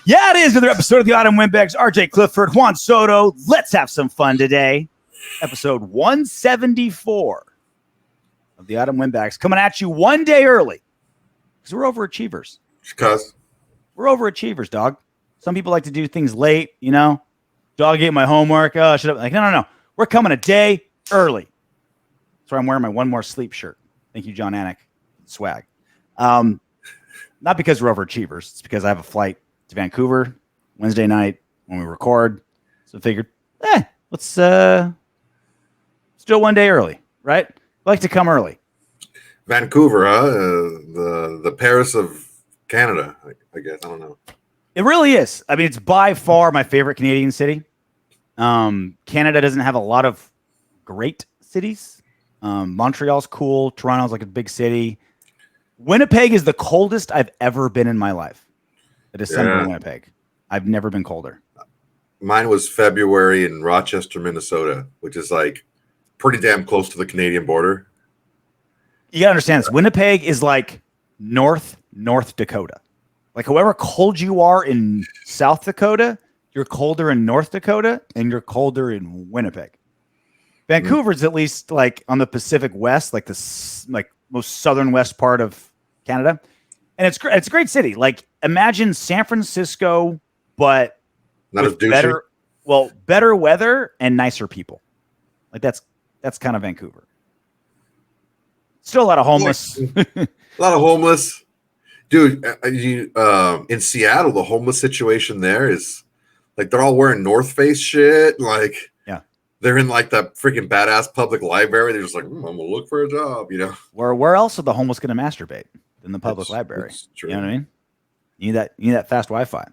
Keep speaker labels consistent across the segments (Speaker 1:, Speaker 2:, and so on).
Speaker 1: Yeah, it is another episode of the Autumn Windbags. RJ Clifford, Juan Soto. Let's have some fun today. Episode 174 of the Autumn Windbags coming at you one day early because we're overachievers.
Speaker 2: Because
Speaker 1: we're overachievers, dog. Some people like to do things late, you know. Dog ate my homework. Oh, should have like no. We're coming a day early. That's why I'm wearing my one more sleep shirt. Thank you, John Anik. Swag. Not because we're overachievers. It's because I have a flight to Vancouver Wednesday night when we record. So I figured, let's do it one day early, right? I like to come early.
Speaker 2: Vancouver, the Paris of Canada, I guess. I don't know.
Speaker 1: It really is. I mean, it's by far my favorite Canadian city. Canada doesn't have a lot of great cities. Montreal's cool. Toronto's like a big city. Winnipeg is the coldest I've ever been in my life. December in Winnipeg. I've never been colder.
Speaker 2: Mine was February in Rochester, Minnesota, which is like pretty damn close to the Canadian border.
Speaker 1: You gotta understand this. Winnipeg is like North Dakota. Like however cold you are in South Dakota, you're colder in North Dakota, and you're colder in Winnipeg. Vancouver's at least like on the Pacific West, like the most southern west part of Canada. And it's a great city. Like imagine San Francisco, but
Speaker 2: not as douchey.
Speaker 1: better weather and nicer people. Like that's kind of Vancouver. Still a lot of homeless.
Speaker 2: A lot of homeless. Dude, in Seattle, the homeless situation there is like they're all wearing North Face shit. Like they're in like the freaking badass public library. They're just like, I'm gonna look for a job, you know.
Speaker 1: Where else are the homeless gonna masturbate than the public library?
Speaker 2: True.
Speaker 1: You know what I mean? You need that fast Wi-Fi.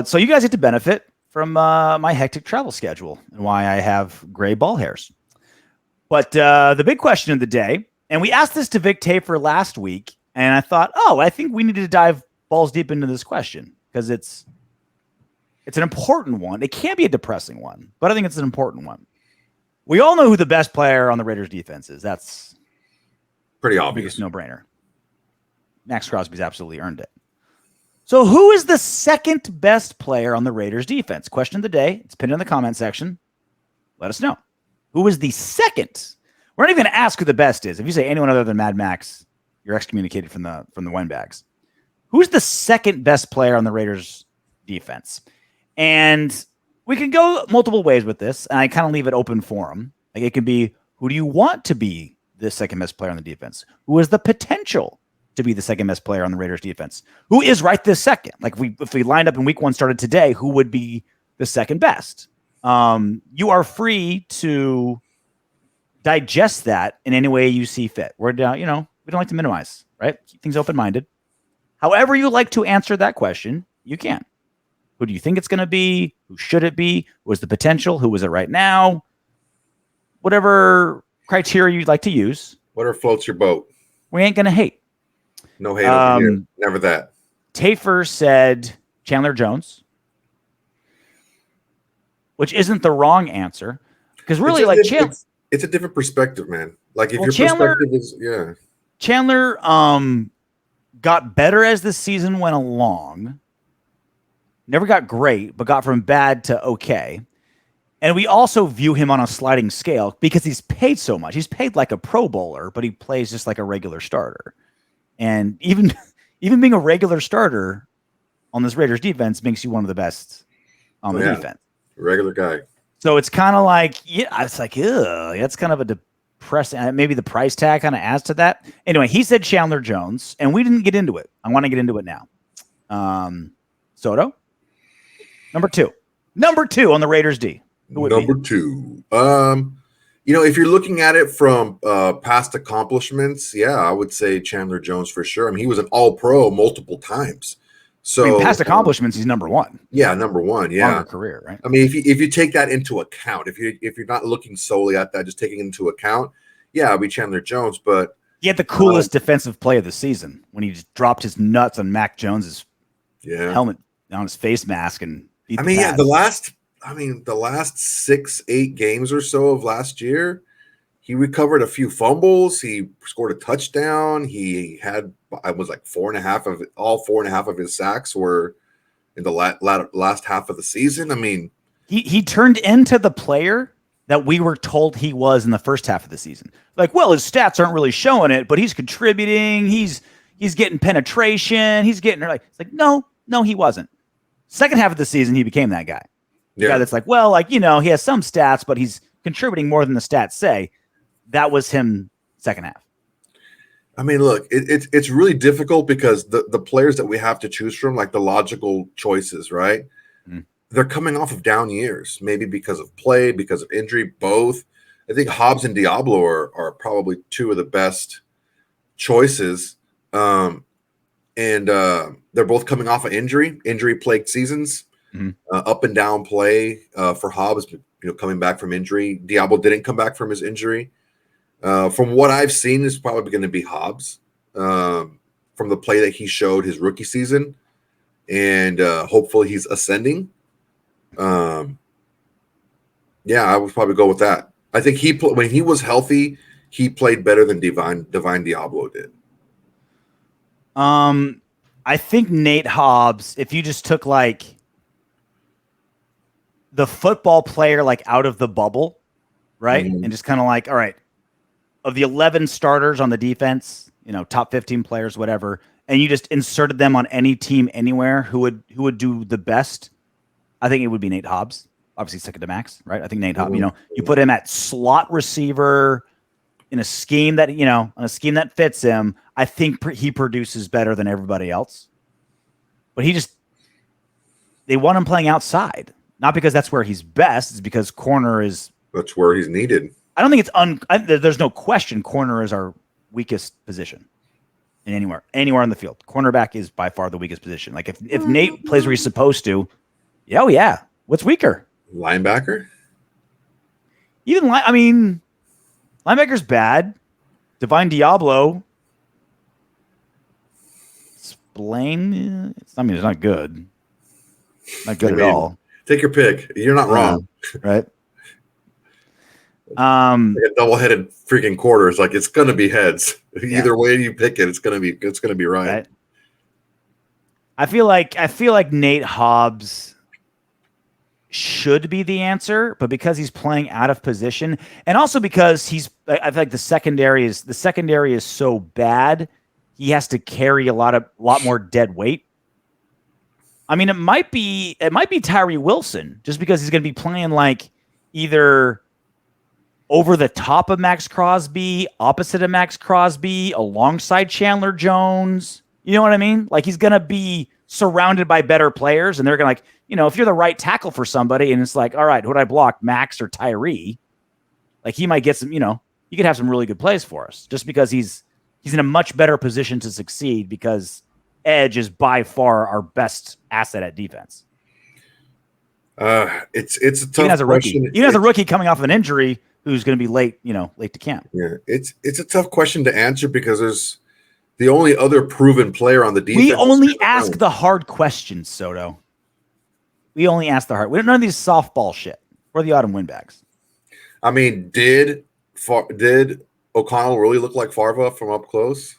Speaker 1: So you guys get to benefit from my hectic travel schedule and why I have gray ball hairs. But the big question of the day, and we asked this to Vic Tafur last week, and I thought, I think we need to dive balls deep into this question because it's an important one. It can't be a depressing one, but I think it's an important one. We all know who the best player on the Raiders defense is. That's
Speaker 2: pretty obvious.
Speaker 1: Biggest no-brainer. Max Crosby's absolutely earned it. So who is the second best player on the Raiders defense? Question of the day. It's pinned in the comment section. Let us know. Who is the second? We're not even going to ask who the best is. If you say anyone other than Mad Max, you're excommunicated from the Windbags. Who's the second best player on the Raiders defense? And we can go multiple ways with this, and I kind of leave it open for them. Like it could be, who do you want to be the second best player on the defense? Who has the potential to be the second best player on the Raiders defense? Who is right this second? Like if we lined up and week one started today, who would be the second best? You are free to digest that in any way you see fit. We don't like to minimize, right? Keep things open-minded. However you like to answer that question, you can. Who do you think it's going to be? Who should it be? Who is the potential? Who is it right now? Whatever criteria you'd like to use.
Speaker 2: Whatever floats your boat.
Speaker 1: We ain't going to hate.
Speaker 2: No hate over here. Never that.
Speaker 1: Tafur said Chandler Jones, which isn't the wrong answer. Because really,
Speaker 2: it's a different perspective, man. Like if your perspective is,
Speaker 1: Chandler got better as the season went along. Never got great, but got from bad to okay. And we also view him on a sliding scale because he's paid so much. He's paid like a Pro Bowler, but he plays just like a regular starter. And even being a regular starter on this Raiders defense makes you one of the best on the defense.
Speaker 2: Regular guy.
Speaker 1: So it's kind of like, it's like, that's kind of a depressing. Maybe the price tag kind of adds to that. Anyway, he said Chandler Jones, and we didn't get into it. I want to get into it now. Soto, number two on the Raiders D.
Speaker 2: Number two. If you're looking at it from past accomplishments, I would say Chandler Jones for sure. I mean, he was an All-Pro multiple times. So
Speaker 1: past accomplishments, he's number one.
Speaker 2: Yeah, number one. Yeah,
Speaker 1: longer career, right?
Speaker 2: I mean, if you take that into account, if you're not looking solely at that, just taking into account, it'll be Chandler Jones. But
Speaker 1: he had the coolest defensive play of the season when he just dropped his nuts on Mac Jones's helmet on his face mask and beat the pads.
Speaker 2: the last 6-8 games or so of last year, he recovered a few fumbles. He scored a touchdown. He had, I was like 4.5 of his sacks were in the last half of the season. I mean,
Speaker 1: he turned into the player that we were told he was in the first half of the season. Like, well, his stats aren't really showing it, but he's contributing. He's getting penetration. He's getting like, it's like, no, he wasn't. Second half of the season, he became that guy. The guy that's like, well, like, he has some stats, but he's contributing more than the stats say. That was him second half.
Speaker 2: I mean, look, it's really difficult because the players that we have to choose from, like the logical choices, right? They're coming off of down years, maybe because of play, because of injury, both. I think Hobbs and Deablo are probably two of the best choices. And they're both coming off of injury-plagued seasons, up and down play for Hobbs, coming back from injury. Deablo didn't come back from his injury. From what I've seen, is probably going to be Hobbs from the play that he showed his rookie season, and hopefully he's ascending. I would probably go with that. I think when he was healthy, he played better than Divine Deablo did.
Speaker 1: I think Nate Hobbs, if you just took like the football player like out of the bubble, right, and just kind of like, all right, of the 11 starters on the defense, top 15 players, whatever, and you just inserted them on any team anywhere, who would do the best? I think it would be Nate Hobbs. Obviously second to Max, right? I think Nate Hobbs, you put him at slot receiver in a scheme that, on a scheme that fits him. I think he produces better than everybody else. But they want him playing outside, not because that's where he's best. It's because
Speaker 2: that's where he's needed.
Speaker 1: I don't think there's no question corner is our weakest position in anywhere on the field. Cornerback is by far the weakest position. Like if Nate plays where he's supposed to, what's weaker?
Speaker 2: Linebacker?
Speaker 1: Linebacker's bad. Divine Deablo. It's not good. Not good at all.
Speaker 2: Take your pick. You're not wrong.
Speaker 1: Right?
Speaker 2: Like a double-headed freaking quarter. It's like it's gonna be heads. Either way you pick it, it's gonna be right.
Speaker 1: I feel like Nate Hobbs should be the answer, but because he's playing out of position, and also because I feel like the secondary is so bad, he has to carry a lot more dead weight. I mean, it might be Tyree Wilson, just because he's going to be playing like either over the top of Max Crosby, opposite of Max Crosby, alongside Chandler Jones. You know what I mean? Like he's going to be surrounded by better players, and they're going to if you're the right tackle for somebody and it's like, all right, who would I block, Max or Tyree? Like he might get some, he could have some really good plays for us just because he's in a much better position to succeed because edge is by far our best asset at defense.
Speaker 2: It's a tough question.
Speaker 1: Even as a rookie coming off of an injury who's going to be late to camp.
Speaker 2: Yeah, it's a tough question to answer because there's the only other proven player on the defense.
Speaker 1: We only ask the hard questions, Soto. We only ask the hard. We don't none of these softball shit. We're the Autumn Windbags.
Speaker 2: I mean, did O'Connell really look like Farva from up close?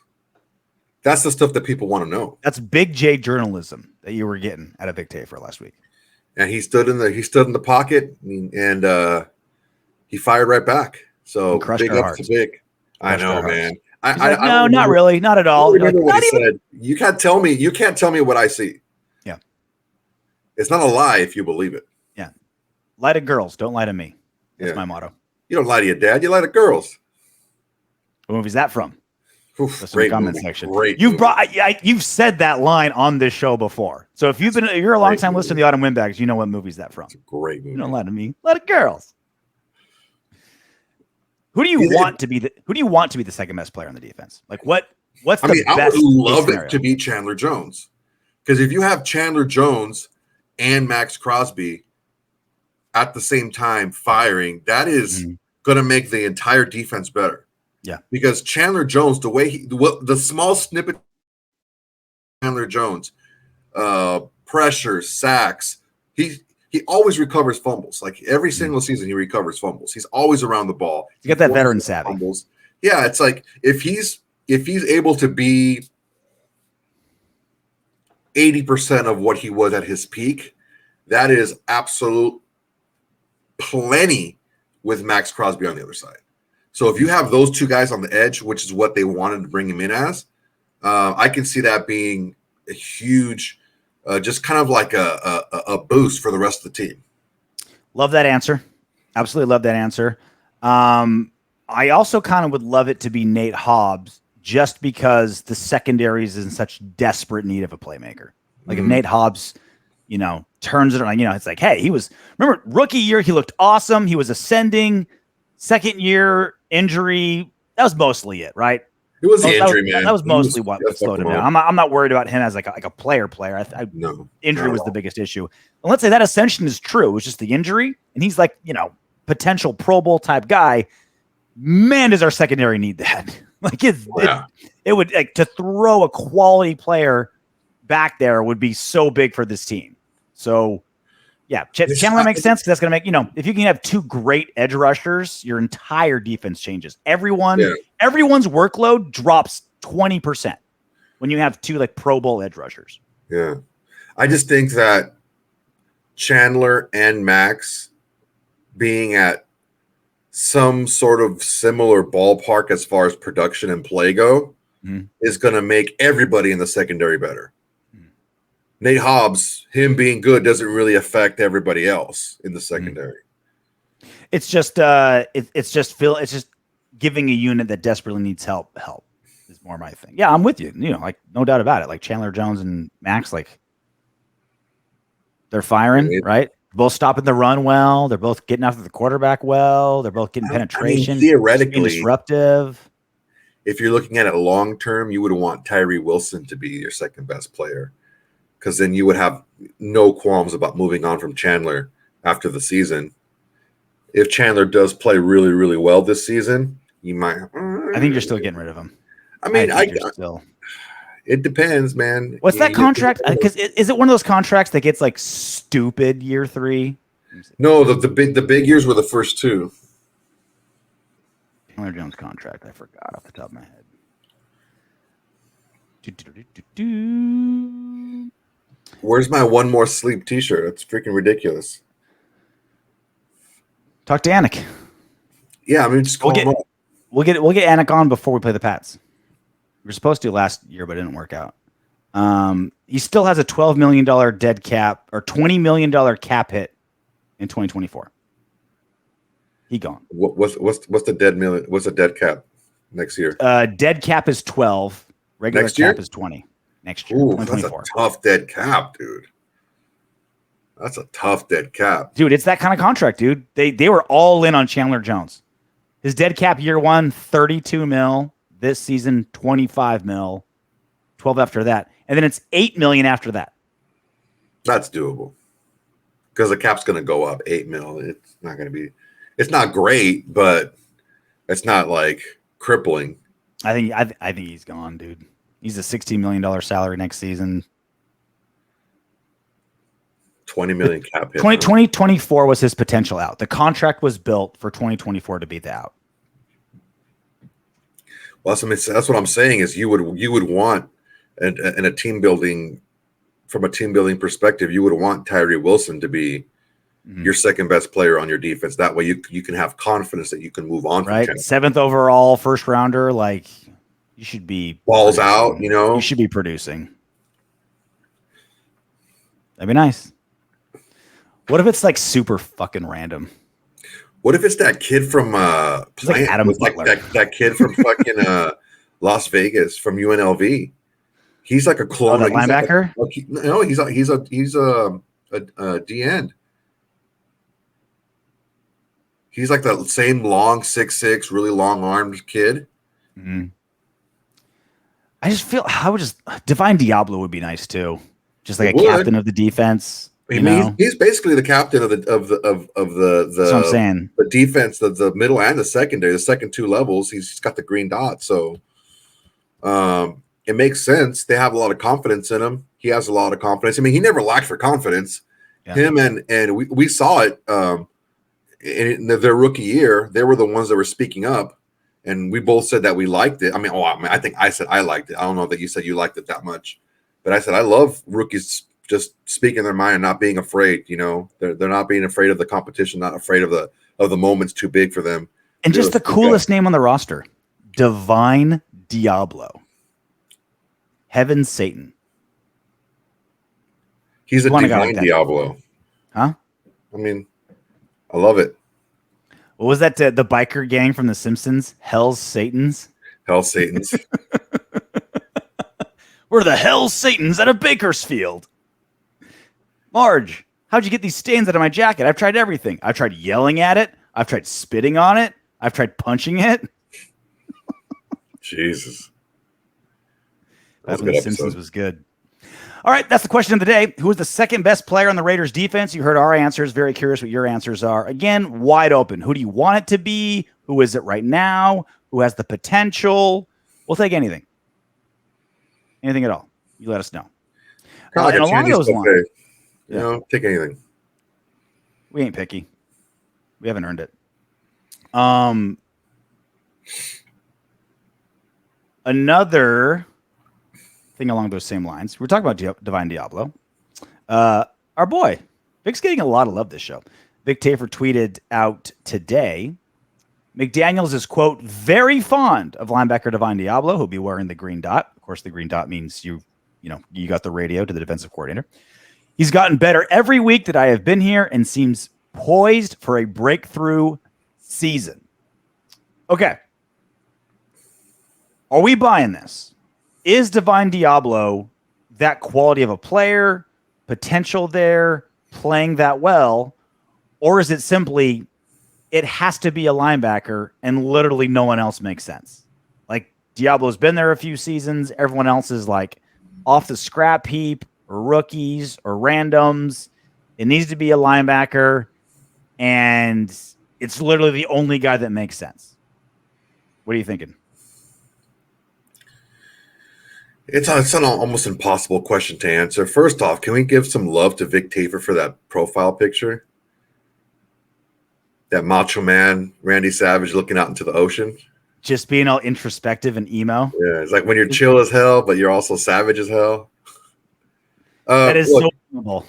Speaker 2: That's the stuff that people want to know.
Speaker 1: That's big J journalism that you were getting out of Vic Tafur last week.
Speaker 2: And he stood in the pocket and he fired right back. So big ups to Vic. I know, man.
Speaker 1: No, not really, not at all.
Speaker 2: You can't tell me what I see.
Speaker 1: Yeah,
Speaker 2: it's not a lie if you believe it.
Speaker 1: Yeah, lie to girls, don't lie to me. That's my motto.
Speaker 2: You don't lie to your dad, you lie to girls.
Speaker 1: What movie is that from?
Speaker 2: That's great
Speaker 1: comment
Speaker 2: movie.
Speaker 1: section.
Speaker 2: Great
Speaker 1: You've said that line on this show before. So if you're a long time listener to the Autumn Windbags, you know what movie is that from.
Speaker 2: It's a great movie.
Speaker 1: You don't lie to me, lie to girls. Who do you want to be the second best player on the defense? Like what's the best?
Speaker 2: I would love it to be Chandler Jones. Because if you have Chandler Jones and Max Crosby at the same time firing, that is going to make the entire defense better.
Speaker 1: Yeah.
Speaker 2: Because Chandler Jones, the small snippet Chandler Jones, pressure, sacks, he always recovers fumbles. Like every single season, he recovers fumbles. He's always around the ball.
Speaker 1: You got that veteran savvy.
Speaker 2: Fumbles. Yeah, it's like if he's able to be 80% of what he was at his peak. That is absolute plenty with Max Crosby on the other side. So if you have those two guys on the edge, which is what they wanted to bring him in as, I can see that being a huge, just kind of like a boost for the rest of the team.
Speaker 1: Love that answer. Absolutely love that answer. I also kind of would love it to be Nate Hobbs, just because the secondary is in such desperate need of a playmaker. Like if Nate Hobbs, turns it around, it's like, hey, remember rookie year, he looked awesome. He was ascending. Second year injury, that was mostly it, right?
Speaker 2: It was the injury, man.
Speaker 1: That was mostly what slowed him down. I'm not worried about him as like a player.
Speaker 2: No,
Speaker 1: injury was the biggest issue. And let's say that ascension is true. It was just the injury, and he's like, potential Pro Bowl type guy. Man, does our secondary need that? Like it would, like, to throw a quality player back there would be so big for this team. So yeah, Chandler makes sense, because that's going to make, if you can have two great edge rushers, your entire defense changes. Everyone's workload drops 20% when you have two like Pro Bowl edge rushers.
Speaker 2: Yeah. I just think that Chandler and Max being at some sort of similar ballpark as far as production and play go is going to make everybody in the secondary better. Nate Hobbs, him being good doesn't really affect everybody else in the secondary.
Speaker 1: It's just giving a unit that desperately needs help is more my thing. Yeah, I'm with you. Like no doubt about it. Like Chandler Jones and Max, like they're firing, right? Both stopping the run well. They're both getting after the quarterback well. They're both getting penetration.
Speaker 2: Theoretically,
Speaker 1: disruptive.
Speaker 2: If you're looking at it long term, you would want Tyree Wilson to be your second best player, because then you would have no qualms about moving on from Chandler after the season. If Chandler does play really, really well this season, you might.
Speaker 1: I think you're still getting rid of him.
Speaker 2: I mean, it depends, man.
Speaker 1: What's that contract? Because is it one of those contracts that gets like stupid year 3?
Speaker 2: No, the big years were the first two.
Speaker 1: Chandler Jones contract. I forgot off the top of my head.
Speaker 2: Where's my one more sleep T-shirt? It's freaking ridiculous.
Speaker 1: Talk to Anik.
Speaker 2: Yeah, I mean, just call him up.
Speaker 1: We'll get Anik on before we play the Pats. We were supposed to last year, but it didn't work out. He still has a $12 million dead cap or $20 million cap hit in 2024. He gone.
Speaker 2: What's the dead million? What's the dead cap next year?
Speaker 1: Dead cap is 12. Regular cap is 20 next year.
Speaker 2: Ooh, that's a tough dead cap, dude. That's a tough dead cap,
Speaker 1: dude. It's that kind of contract, dude. They were all in on Chandler Jones. His dead cap year 1, 32 mil. This season, 25 mil. 12 after that, and then it's 8 million after that.
Speaker 2: That's doable because the cap's going to go up 8 mil. It's not going to be. It's not great, but it's not like crippling.
Speaker 1: I think he's gone, dude. He's a $16 million salary next season.
Speaker 2: 20 million cap hit.
Speaker 1: 2024 was his potential out. The contract was built for 2024 to be the out.
Speaker 2: Well, that's what I'm saying is you would want in a team building, from a team building perspective, you would want Tyree Wilson to be your second best player on your defense. That way you can have confidence that you can move on.
Speaker 1: Right. 7th overall first rounder. Like you should be
Speaker 2: balls out, you
Speaker 1: should be producing. That'd be nice. What if it's like super fucking random?
Speaker 2: What if it's that kid from
Speaker 1: like Adam Butler.
Speaker 2: that kid from fucking Las Vegas from UNLV? He's like a clone.
Speaker 1: That linebacker?
Speaker 2: He's a D end. He's like the same long 6'6", really long armed kid.
Speaker 1: Mm-hmm. I just feel Divine Deablo would be nice too, just like a captain of the defense.
Speaker 2: He's basically the captain of the
Speaker 1: That's what I'm saying.
Speaker 2: The defense, the middle and the secondary, the second two levels. He's got the green dot, so it makes sense. They have a lot of confidence in him. He has a lot of confidence. I mean, he never lacked for confidence. Yeah. Him and we saw it in their rookie year. They were the ones that were speaking up, and we both said that we liked it. I think I said I liked it. I don't know that you said you liked it that much. But I said I love rookies just speaking their mind and not being afraid. They're not being afraid of the competition, not afraid of the moments too big for them.
Speaker 1: And just the coolest name on the roster, Divine Deablo. Heaven Satan.
Speaker 2: He's a Divine Deablo.
Speaker 1: Huh?
Speaker 2: I mean, I love it.
Speaker 1: What was that? The biker gang from The Simpsons? Hell's Satans?
Speaker 2: Hell's Satans.
Speaker 1: We're the Hell's Satans out of Bakersfield. Marge, how'd you get these stains out of my jacket? I've tried everything. I've tried yelling at it. I've tried spitting on it. I've tried punching it.
Speaker 2: Jesus.
Speaker 1: That when The Simpsons was good. All right, that's the question of the day. Who is the second best player on the Raiders defense? You heard our answers. Very curious what your answers are. Again, wide open. Who do you want it to be? Who is it right now? Who has the potential? We'll take anything. Anything at all. You let us know.
Speaker 2: And along those lines, take anything.
Speaker 1: We ain't picky. We haven't earned it. Another thing along those same lines. We're talking about Divine Deablo. Our boy, Vic's getting a lot of love this show. Vic Tafur tweeted out today, McDaniels is, quote, very fond of linebacker Divine Deablo, who'll be wearing the green dot. Of course, the green dot means you got the radio to the defensive coordinator. He's gotten better every week that I have been here and seems poised for a breakthrough season. Okay. Are we buying this? Is Divine Deablo that quality of a player, potential there, playing that well? Or is it simply, it has to be a linebacker and literally no one else makes sense? Like, Diablo's been there a few seasons. Everyone else is like off the scrap heap or rookies or randoms. It needs to be a linebacker. And it's literally the only guy that makes sense. What are you thinking?
Speaker 2: It's an almost impossible question to answer. First off, can we give some love to Vic Tafur for that profile picture? That macho man, Randy Savage, looking out into the ocean.
Speaker 1: Just being all introspective and emo.
Speaker 2: Yeah, it's like when you're chill as hell, but you're also savage as hell.
Speaker 1: That is so cool.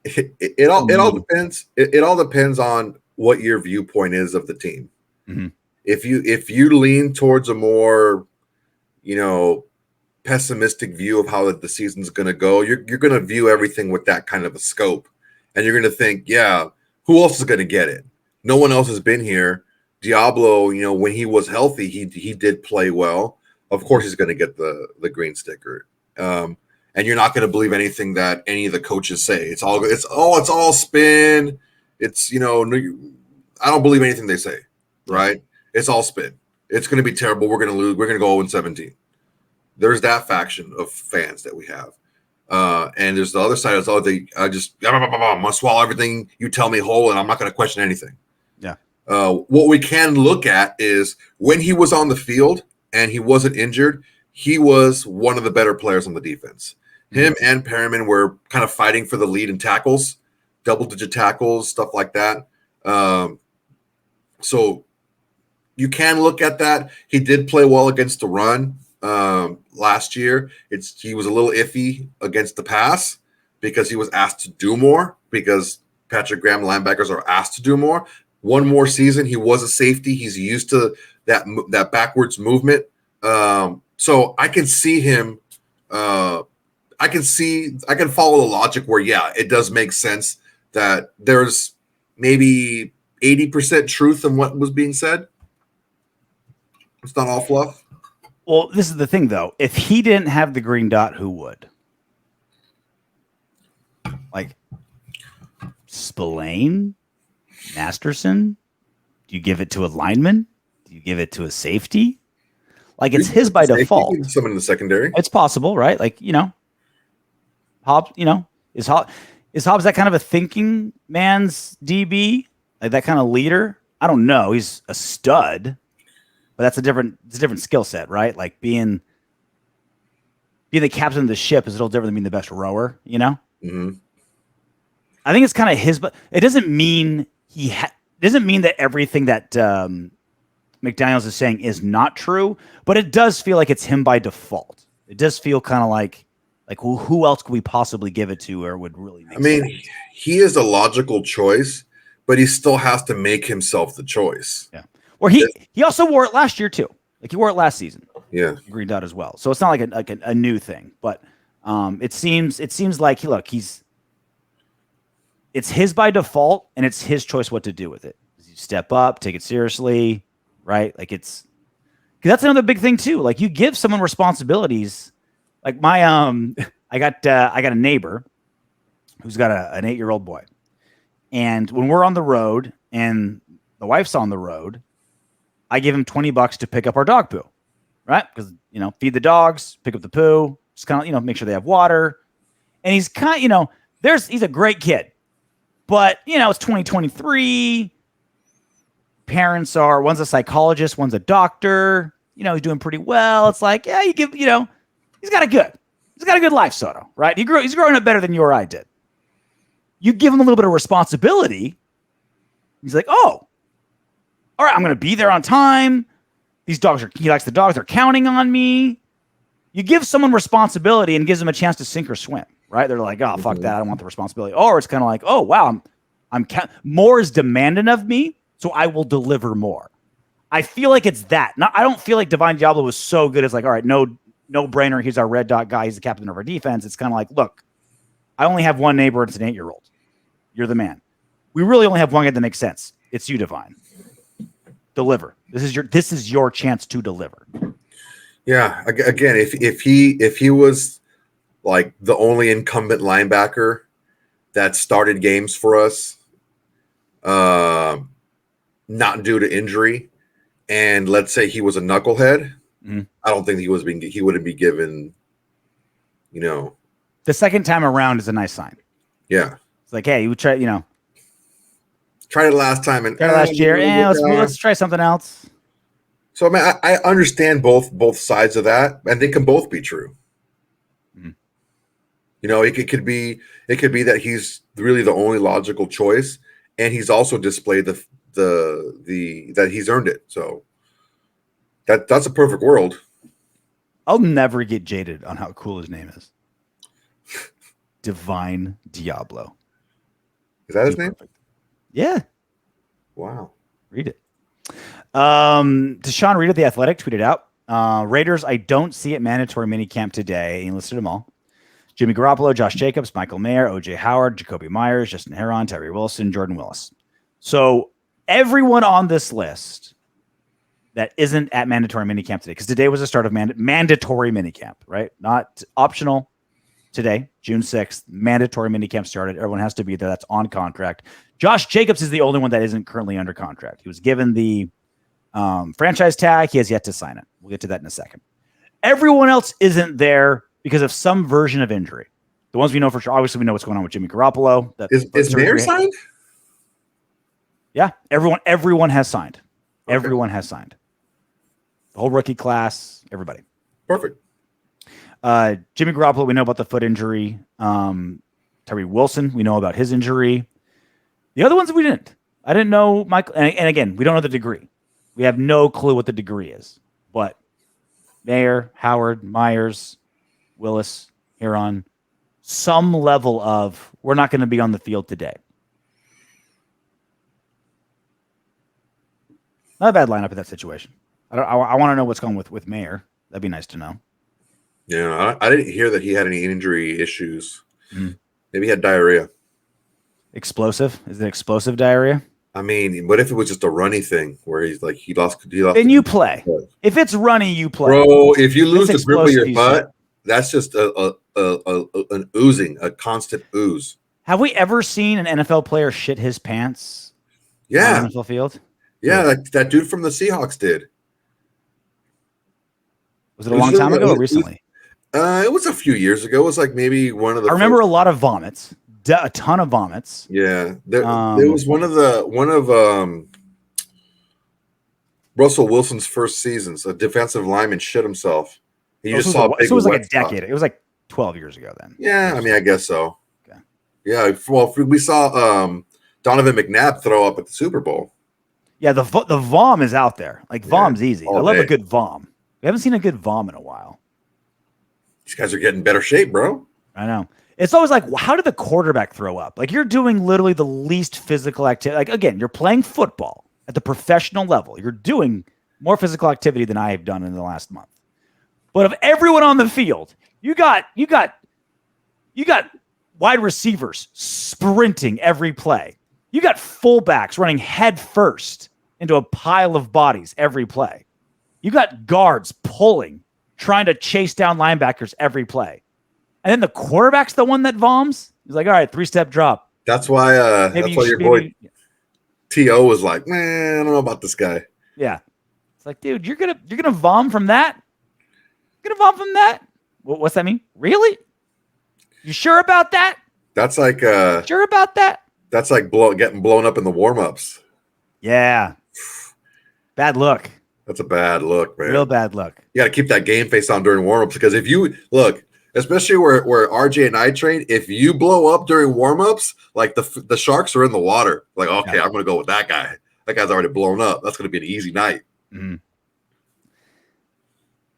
Speaker 2: It all depends. It all depends on what your viewpoint is of the team.
Speaker 1: Mm-hmm.
Speaker 2: If you lean towards a more, pessimistic view of how the season's going to go, you're going to view everything with that kind of a scope, and you're going to think, yeah, who else is going to get it? No one else has been here. Deablo, when he was healthy, he did play well. Of course, he's going to get the green sticker. And you're not going to believe anything that any of the coaches say. It's all spin. It's I don't believe anything they say. Right? It's all spin. It's going to be terrible. We're going to lose. We're going to go 0-17. There's that faction of fans that we have. And there's the other side. It's all I'm gonna swallow everything you tell me whole, and I'm not going to question anything.
Speaker 1: Yeah.
Speaker 2: What we can look at is when he was on the field and he wasn't injured, he was one of the better players on the defense. Him and Perriman were kind of fighting for the lead in tackles, double-digit tackles, stuff like that. So you can look at that. He did play well against the run last year. He was a little iffy against the pass because he was asked to do more, because Patrick Graham linebackers are asked to do more. One more season, he was a safety. He's used to that backwards movement. So I can see him. I can follow the logic where, yeah, it does make sense that there's maybe 80% truth in what was being said. It's not all fluff.
Speaker 1: Well, this is the thing, though. If he didn't have the green dot, who would? Like Spillane? Masterson? Do you give it to a lineman? Do you give it to a safety? Like, it's his by default.
Speaker 2: Someone in the secondary.
Speaker 1: It's possible, right? Like, Hobbs, is Hobbs that kind of a thinking man's DB? Like that kind of leader? I don't know. He's a stud, but it's a different skill set, right? Like being the captain of the ship is a little different than being the best rower,
Speaker 2: Mm-hmm.
Speaker 1: I think it's kind of his, but it doesn't mean doesn't mean that everything that McDaniels is saying is not true, but it does feel like it's him by default. It does feel kind of like Like who else could we possibly give it to, or would really make sense?
Speaker 2: He is a logical choice, but he still has to make himself the choice.
Speaker 1: Yeah. Or he also wore it last year too. Like he wore it last season.
Speaker 2: Yeah.
Speaker 1: Green dot as well. So it's not like a new thing, but it seems like it's his by default, and it's his choice what to do with it. You step up, take it seriously, right? Like because that's another big thing too. Like you give someone responsibilities. Like my I got a neighbor who's got an 8-year-old boy, and when we're on the road and the wife's on the road, I give him $20 to pick up our dog poo, right? Because feed the dogs, pick up the poo, just kind of make sure they have water, and he's kind of he's a great kid, but it's 2023. Parents one's a psychologist, one's a doctor. He's doing pretty well. It's like, yeah, you give, he's got a good life, Soto, right? He's growing up better than you or I did. You give him a little bit of responsibility. He's like, oh, all right, I'm going to be there on time. He likes the dogs. They're counting on me. You give someone responsibility and gives them a chance to sink or swim, right? They're like, oh, fuck that. I don't want the responsibility. Or it's kind of like, oh, wow, more is demanded of me, so I will deliver more. I feel like it's that. I don't feel like Divine Deablo was so good. It's like, all right, no brainer. He's our red dot guy. He's the captain of our defense. It's kind of like, look, I only have one neighbor. It's an 8-year-old. You're the man. We really only have one guy that makes sense. It's you, Divine. Deliver. This is your chance to deliver.
Speaker 2: Yeah. Again, if he was like the only incumbent linebacker that started games for us, not due to injury, and let's say he was a knucklehead, I don't think he wouldn't be given,
Speaker 1: The second time around is a nice sign.
Speaker 2: Yeah.
Speaker 1: It's like, hey, you try,
Speaker 2: tried it last time and
Speaker 1: last year. Let's try something else.
Speaker 2: So I understand both sides of that, and they can both be true. It could be that he's really the only logical choice, and he's also displayed the that he's earned it. So that's a perfect world.
Speaker 1: I'll never get jaded on how cool his name is. Divine Deablo.
Speaker 2: Is that his name?
Speaker 1: Perfect. Yeah.
Speaker 2: Wow.
Speaker 1: Read it. Deshaun Reed of The Athletic tweeted out, Raiders, I don't see it mandatory minicamp today. He listed them all. Jimmy Garoppolo, Josh Jacobs, Michael Mayer, O.J. Howard, Jakobi Meyers, Justin Herron, Tyree Wilson, Jordan Willis. So everyone on this list that isn't at mandatory minicamp today, because today was the start of mandatory minicamp, right? Not optional. Today, June 6th, mandatory minicamp started. Everyone has to be there. That's on contract. Josh Jacobs is the only one that isn't currently under contract. He was given the franchise tag. He has yet to sign it. We'll get to that in a second. Everyone else isn't there because of some version of injury. The ones we know for sure, obviously we know what's going on with Jimmy Garoppolo.
Speaker 2: Is Meyers signed?
Speaker 1: Yeah, everyone has signed. Okay. Everyone has signed. The whole rookie class, everybody.
Speaker 2: Perfect.
Speaker 1: Jimmy Garoppolo, we know about the foot injury. Tyree Wilson, we know about his injury. The other ones we didn't. I didn't know Michael. And again, we don't know the degree. We have no clue what the degree is. But Mayer, Howard, Meyers, Willis, Herron, some level of we're not going to be on the field today. Not a bad lineup in that situation. I want to know what's going with Mayer. That'd be nice to know.
Speaker 2: Yeah, I didn't hear that he had any injury issues. Maybe he had diarrhea.
Speaker 1: Explosive? Is it explosive diarrhea?
Speaker 2: I mean, what if it was just a runny thing where he lost?
Speaker 1: Then you play. If it's runny, you play.
Speaker 2: Bro, if you lose the grip of your butt, that's just an oozing, a constant ooze.
Speaker 1: Have we ever seen an NFL player shit his pants?
Speaker 2: Yeah,
Speaker 1: on the NFL field.
Speaker 2: Yeah, that dude from the Seahawks did.
Speaker 1: Was it a long time ago or recently?
Speaker 2: It was a few years ago. It was like maybe one of the.
Speaker 1: I remember a lot of vomits, a ton of vomits.
Speaker 2: Yeah, there was one of Russell Wilson's first seasons. A defensive lineman shit himself. He just saw.
Speaker 1: So it was like a decade. It was like 12 years ago then.
Speaker 2: Yeah, I mean, I guess so.
Speaker 1: Okay.
Speaker 2: Yeah, well, we saw Donovan McNabb throw up at the Super Bowl.
Speaker 1: Yeah, the vom is out there. Like vom's easy. I love a good vom. We haven't seen a good vom in a while.
Speaker 2: These guys are getting better shape, bro.
Speaker 1: I know. It's always like, how did the quarterback throw up? Like, you're doing literally the least physical activity. Like, again, you're playing football at the professional level. You're doing more physical activity than I have done in the last month. But of everyone on the field, you got wide receivers sprinting every play. You got fullbacks running head first into a pile of bodies every play. You got guards pulling, trying to chase down linebackers every play. And then the quarterback's the one that voms. He's like, all right, 3-step drop.
Speaker 2: That's why your boy T.O. was like, man, I don't know about this guy.
Speaker 1: Yeah. It's like, dude, you're gonna vom from that? You're gonna vom from that? What's that mean? Really? You sure about that?
Speaker 2: That's like
Speaker 1: sure about that?
Speaker 2: That's like getting blown up in the warm-ups.
Speaker 1: Yeah. Bad look.
Speaker 2: That's a bad look, man.
Speaker 1: Real bad look.
Speaker 2: You got to keep that game face on during warm-ups, because if you look, especially where RJ and I train, if you blow up during warm-ups, like the sharks are in the water. Like, okay, yeah. I'm going to go with that guy. That guy's already blown up. That's going to be an easy night.
Speaker 1: Mm-hmm.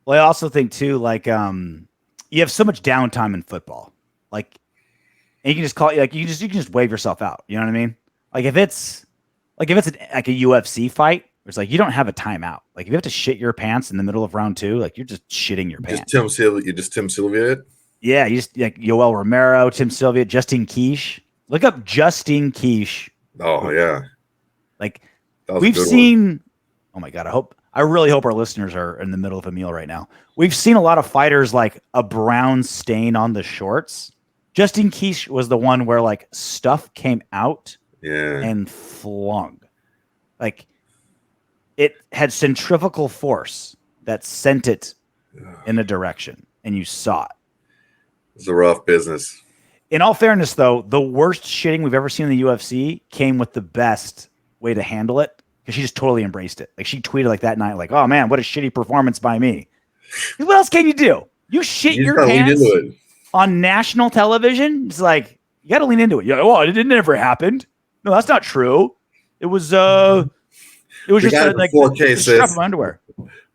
Speaker 1: Well, I also think too, like, you have so much downtime in football, like, and you can just call, like, you can just wave yourself out. You know what I mean? Like, if it's a UFC fight, it's like you don't have a timeout. Like, if you have to shit your pants in the middle of round 2, like, you're just shitting your pants.
Speaker 2: You just Tim Sylvia it?
Speaker 1: Yeah, you just like Yoel Romero, Tim Sylvia, Justine Quiche. Look up Justine Quiche.
Speaker 2: Oh yeah,
Speaker 1: like we've seen. One. Oh my god, I really hope our listeners are in the middle of a meal right now. We've seen a lot of fighters like a brown stain on the shorts. Justine Quiche was the one where like stuff came out and flung. Like it had centrifugal force that sent it in a direction, and you saw it.
Speaker 2: It's a rough business.
Speaker 1: In all fairness, though, the worst shitting we've ever seen in the UFC came with the best way to handle it, because she just totally embraced it. Like, she tweeted like that night, like, "Oh man, what a shitty performance by me." What else can you do? You shit your pants on national television. It's like, you got to lean into it. You're like, "Oh, it never happened." No, that's not true. It was just like
Speaker 2: 4K,
Speaker 1: strap of underwear.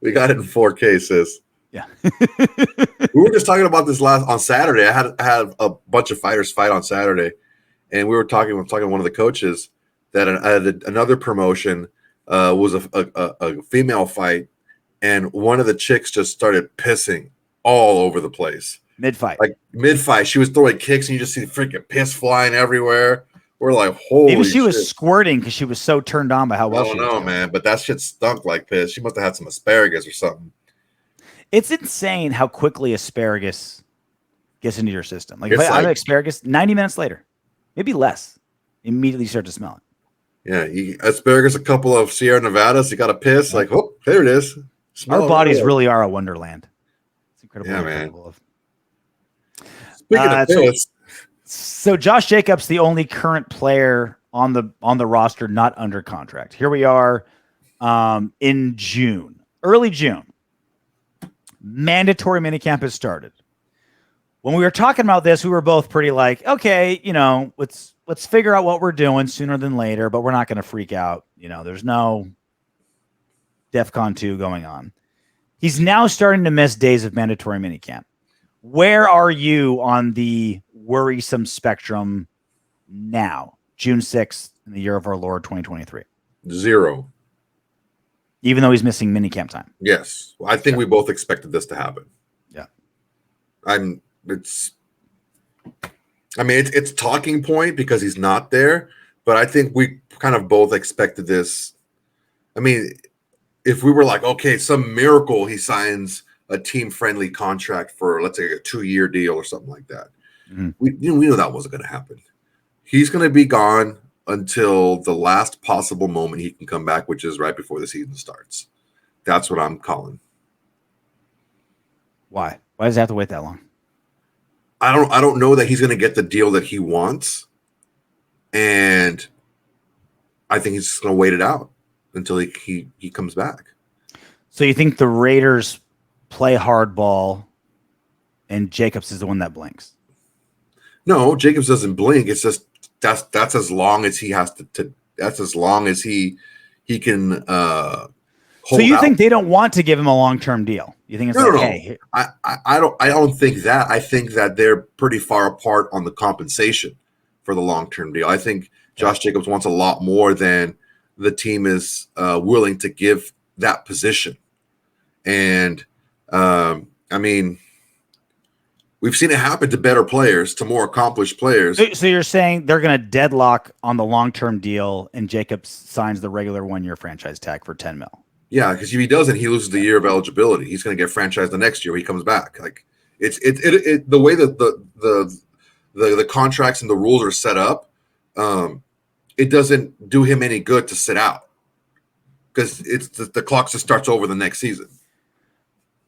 Speaker 2: We got it in 4K, sis.
Speaker 1: Yeah.
Speaker 2: We were just talking about this on Saturday. I had a bunch of fighters fight on Saturday, and we were talking to one of the coaches that another promotion was a female fight, and one of the chicks just started pissing all over the place.
Speaker 1: Mid-fight.
Speaker 2: Like mid-fight, she was throwing kicks, and you just see freaking piss flying everywhere. We're like, holy
Speaker 1: Maybe she was squirting because she was so turned on by how well she was.
Speaker 2: I don't know, man, but that shit stunk like piss. She must have had some asparagus or something.
Speaker 1: It's insane how quickly asparagus gets into your system. Like, if I have asparagus, 90 minutes later, maybe less, immediately start to smell it.
Speaker 2: Yeah, asparagus, a couple of Sierra Nevadas, you got to piss. Like, oh, there it is.
Speaker 1: Our bodies really are a wonderland. It's incredible.
Speaker 2: Yeah, man. Speaking of piss.
Speaker 1: So Josh Jacobs, the only current player on the roster not under contract. Here we are in June, early June. Mandatory minicamp has started. When we were talking about this, we were both pretty like, okay, let's figure out what we're doing sooner than later, but we're not going to freak out. There's no DEFCON 2 going on. He's now starting to miss days of mandatory minicamp. Where are you on the worrisome spectrum now, June 6th, in the year of our Lord 2023?
Speaker 2: 0.
Speaker 1: Even though he's missing minicamp time.
Speaker 2: Yes. Well, I think we both expected this to happen.
Speaker 1: Yeah.
Speaker 2: It's talking point because he's not there, but I think we kind of both expected this. I mean, if we were like, okay, some miracle he signs a team-friendly contract for, let's say, a 2-year deal or something like that. Mm-hmm. We knew that wasn't going to happen. He's going to be gone until the last possible moment he can come back, which is right before the season starts. That's what I'm calling.
Speaker 1: Why? Why does it have to wait that long?
Speaker 2: I don't know that he's going to get the deal that he wants, and I think he's just going to wait it out until he comes back. So
Speaker 1: you think the Raiders play hardball, and Jacobs is the one that blinks?
Speaker 2: No, Jacobs doesn't blink. It's just that's as long as he has to that's as long as he can
Speaker 1: So you think they don't want to give him a long-term deal? You think it's
Speaker 2: no.
Speaker 1: Hey,
Speaker 2: I don't think that. I think that they're pretty far apart on the compensation for the long-term deal. I think Josh Jacobs wants a lot more than the team is willing to give that position. And I mean, we've seen it happen to better players, to more accomplished players.
Speaker 1: So you're saying they're going to deadlock on the long-term deal, and Jacobs signs the regular 1-year franchise tag for $10 million?
Speaker 2: Yeah, because if he doesn't, he loses the year of eligibility. He's going to get franchised the next year when he comes back. Like it the way that the contracts and the rules are set up, it doesn't do him any good to sit out because it's the clock just starts over the next season.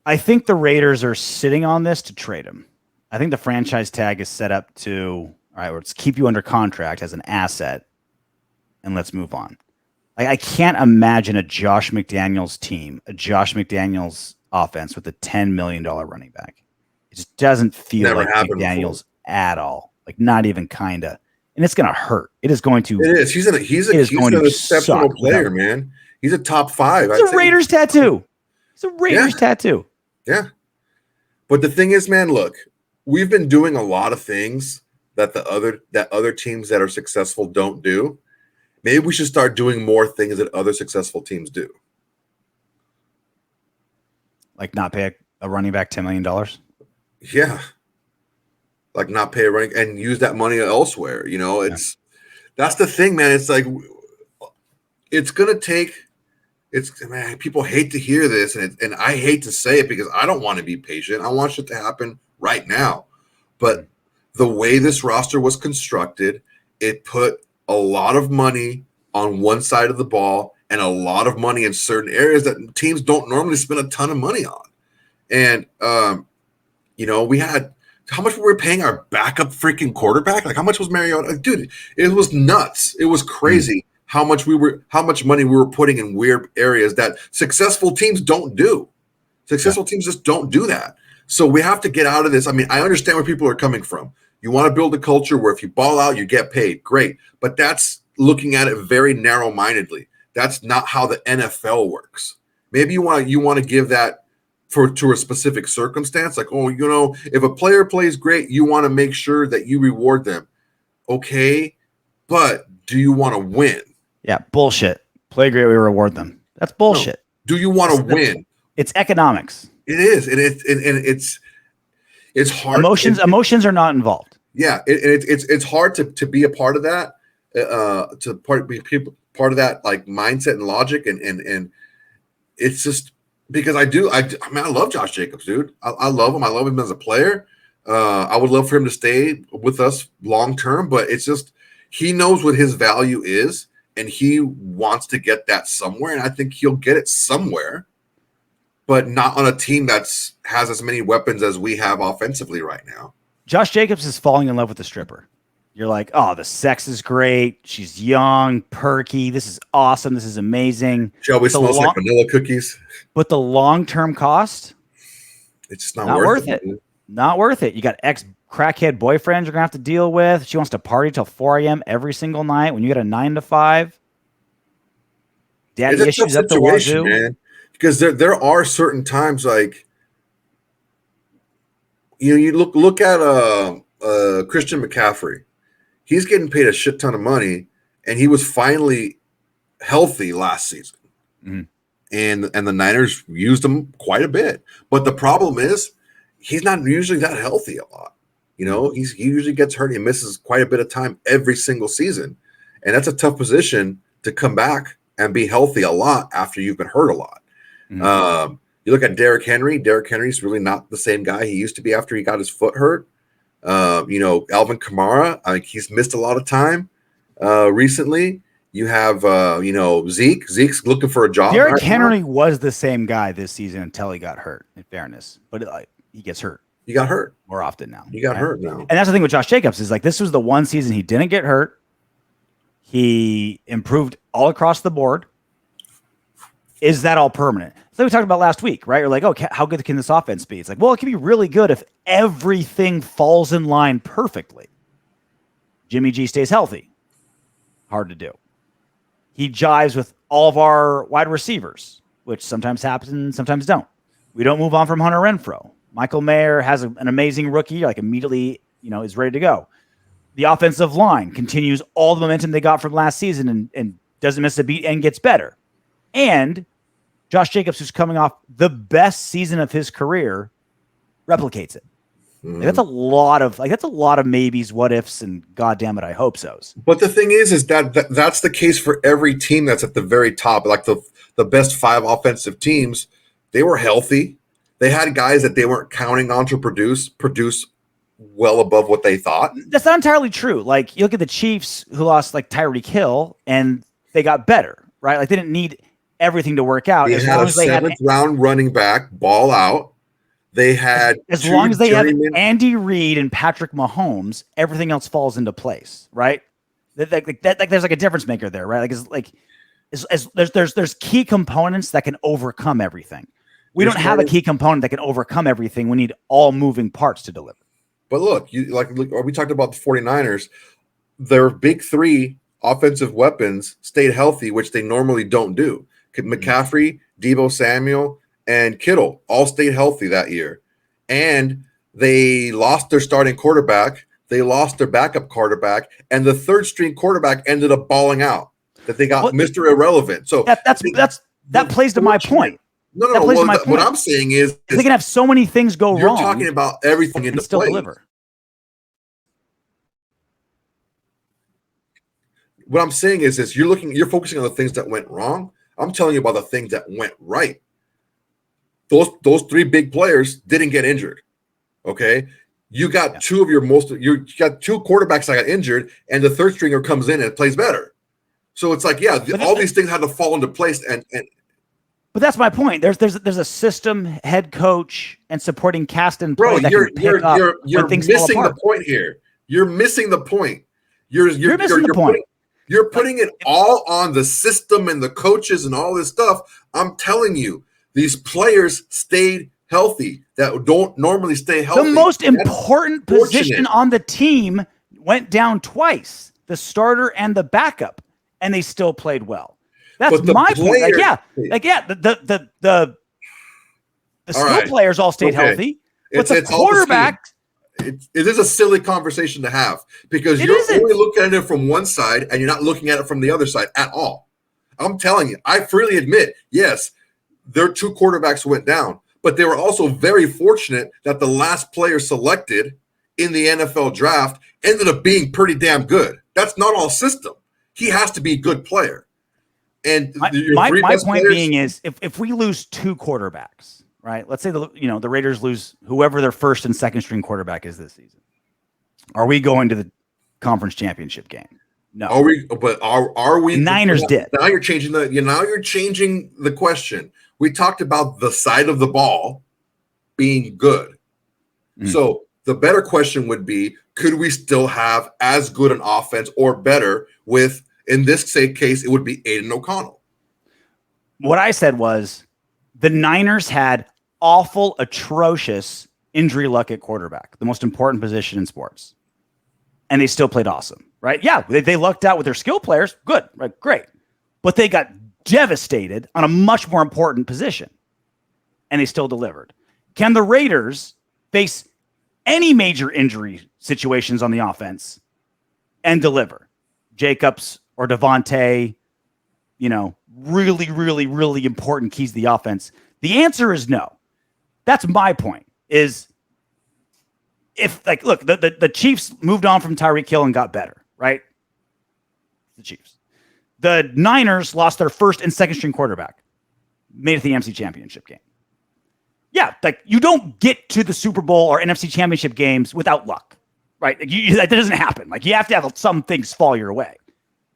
Speaker 1: I think the Raiders are sitting on this to trade him. I think the franchise tag is set up to, all right, let's keep you under contract as an asset and let's move on. I can't imagine a Josh McDaniels team, a Josh McDaniels offense with a $10 million running back. It just doesn't feel like McDaniels at all. Like not even kind of. And it's going to hurt. It is going to.
Speaker 2: It is. He's an exceptional player, man. He's a top 5.
Speaker 1: It's a Raiders tattoo. It's a Raiders tattoo.
Speaker 2: Yeah. But the thing is, man, look, we've been doing a lot of things that other teams that are successful don't do. Maybe we should start doing more things that other successful teams do.
Speaker 1: Like not pay a running back $10 million?
Speaker 2: Yeah. Like not pay a running and use that money elsewhere. You know, that's the thing, man. It's like it's going to take man, people hate to hear this and I hate to say it because I don't want to be patient. I want shit to happen right now. But the way this roster was constructed, it put a lot of money on one side of the ball and a lot of money in certain areas that teams don't normally spend a ton of money on. And, we had how much were we paying our backup freaking quarterback? Like how much was Mariota? Dude, it was nuts. It was crazy how much money we were putting in weird areas that successful teams don't do. Successful teams just don't do that. So we have to get out of this. I mean, I understand where people are coming from. You want to build a culture where if you ball out, you get paid. Great. But that's looking at it very narrow-mindedly. That's not how the NFL works. Maybe you want to give that to a specific circumstance. Like, if a player plays great, you want to make sure that you reward them. Okay, but do you want to win?
Speaker 1: Yeah, bullshit. Play great, we reward them. That's bullshit.
Speaker 2: No. Do you want to win?
Speaker 1: It's economics.
Speaker 2: It is, and it's hard.
Speaker 1: Emotions are not involved.
Speaker 2: Yeah, it's hard to be a part of that, be part of that like mindset and logic, and it's just because I love Josh Jacobs, dude. I love him. I love him as a player. I would love for him to stay with us long term, but it's just he knows what his value is, and he wants to get that somewhere, and I think he'll get it somewhere. But not on a team has as many weapons as we have offensively right now.
Speaker 1: Josh Jacobs is falling in love with the stripper. You're like, oh, the sex is great. She's young, perky. This is awesome. This is amazing.
Speaker 2: She always smells like vanilla cookies.
Speaker 1: But the long-term cost?
Speaker 2: It's just not worth it.
Speaker 1: Not worth it. You got ex-crackhead boyfriends you're going to have to deal with. She wants to party till 4 a.m. every single night when you got a 9 to 5. Daddy issues up the wazoo. Man.
Speaker 2: Because there are certain times like you look at Christian McCaffrey. He's getting paid a shit ton of money, and he was finally healthy last season. Mm-hmm. And the Niners used him quite a bit. But the problem is he's not usually that healthy a lot. He usually gets hurt. He misses quite a bit of time every single season. And that's a tough position to come back and be healthy a lot after you've been hurt a lot. Mm-hmm. You look at Derrick Henry. Derrick Henry's really not the same guy he used to be after he got his foot hurt. Alvin Kamara, I think he's missed a lot of time recently. You have, Zeke. Zeke's looking for a job.
Speaker 1: Derrick Henry was the same guy this season until he got hurt, in fairness. But he gets hurt.
Speaker 2: He got hurt
Speaker 1: more often now.
Speaker 2: He got hurt now.
Speaker 1: And that's the thing with Josh Jacobs is like this was the one season he didn't get hurt. He improved all across the board. Is that all permanent? So we talked about last week, right? You're like, okay, how good can this offense be? It's like, well, it can be really good if everything falls in line perfectly. Jimmy G stays healthy. Hard to do. He jives with all of our wide receivers, which sometimes happens, sometimes don't. We don't move on from Hunter Renfrow. Michael Mayer has an amazing rookie, like immediately, is ready to go. The offensive line continues all the momentum they got from last season and doesn't miss a beat and gets better. And Josh Jacobs, who's coming off the best season of his career, replicates it. Like, that's a lot of maybes, what ifs, and goddamn it, I hope so's.
Speaker 2: But the thing is that's the case for every team that's at the very top. Like the best 5 offensive teams, they were healthy. They had guys that they weren't counting on to produce well above what they thought.
Speaker 1: That's not entirely true. Like, you look at the Chiefs, who lost like Tyree Hill, and they got better, right? Like, they didn't need everything to work out.
Speaker 2: They had a 7th round running back ball out. They had
Speaker 1: as long as they have Andy Reid and Patrick Mahomes, everything else falls into place, right? There's like a difference maker there, right? There's key components that can overcome everything. We don't have a key component that can overcome everything. We need all moving parts to deliver.
Speaker 2: But look, we talked about the 49ers. Their big 3 offensive weapons stayed healthy, which they normally don't do. McCaffrey, Deebo Samuel, and Kittle all stayed healthy that year. And they lost their starting quarterback. They lost their backup quarterback. And the 3rd-string quarterback ended up balling out. That they got Mr. Irrelevant. So
Speaker 1: that plays to my point.
Speaker 2: No. What I'm saying is
Speaker 1: they can have so many things go wrong.
Speaker 2: You're talking about everything in the
Speaker 1: still deliver.
Speaker 2: What I'm saying is you're focusing on the things that went wrong. I'm telling you about the things that went right. Those 3 big players didn't get injured. Okay, you got 2 of you got 2 quarterbacks that got injured, and the 3rd stringer comes in and plays better. So it's like, all these things had to fall into place, and
Speaker 1: but that's my point. There's a system, head coach, and supporting cast and play.
Speaker 2: Bro, you're missing the point here. You're missing the point. You're missing the point. You're putting it all on the system and the coaches and all this stuff. I'm telling you, these players stayed healthy that don't normally stay healthy.
Speaker 1: The most important position on the team went down twice, the starter and the backup, and they still played well. That's my point. The skill players all stayed healthy, but the quarterback.
Speaker 2: It is a silly conversation to have because you're only looking at it from one side and you're not looking at it from the other side at all. I'm telling you, I freely admit, yes, their 2 quarterbacks went down, but they were also very fortunate that the last player selected in the NFL draft ended up being pretty damn good. That's not all system. He has to be a good player. And
Speaker 1: my point being is if we lose 2 quarterbacks, right? Let's say the Raiders lose whoever their 1st and 2nd string quarterback is this season. Are we going to the conference championship game? No.
Speaker 2: Are we? But are we?
Speaker 1: The Niners did.
Speaker 2: Now you're changing the question. We talked about the side of the ball being good. So the better question would be: could we still have as good an offense or better with? In this case, it would be Aiden O'Connell.
Speaker 1: What I said was the Niners had awful, atrocious injury luck at quarterback, the most important position in sports. And they still played awesome, right? Yeah, they lucked out with their skill players. Good, right? Great. But they got devastated on a much more important position. And they still delivered. Can the Raiders face any major injury situations on the offense and deliver? Jacobs or Devontae, really, really, really important keys to the offense. The answer is no. That's my point. Is if the Chiefs moved on from Tyree Hill and got better, right? The Chiefs. The Niners lost their 1st and 2nd string quarterback, made it to the NFC Championship game. Yeah, you don't get to the Super Bowl or NFC Championship games without luck, right? That doesn't happen. You have to have some things fall your way.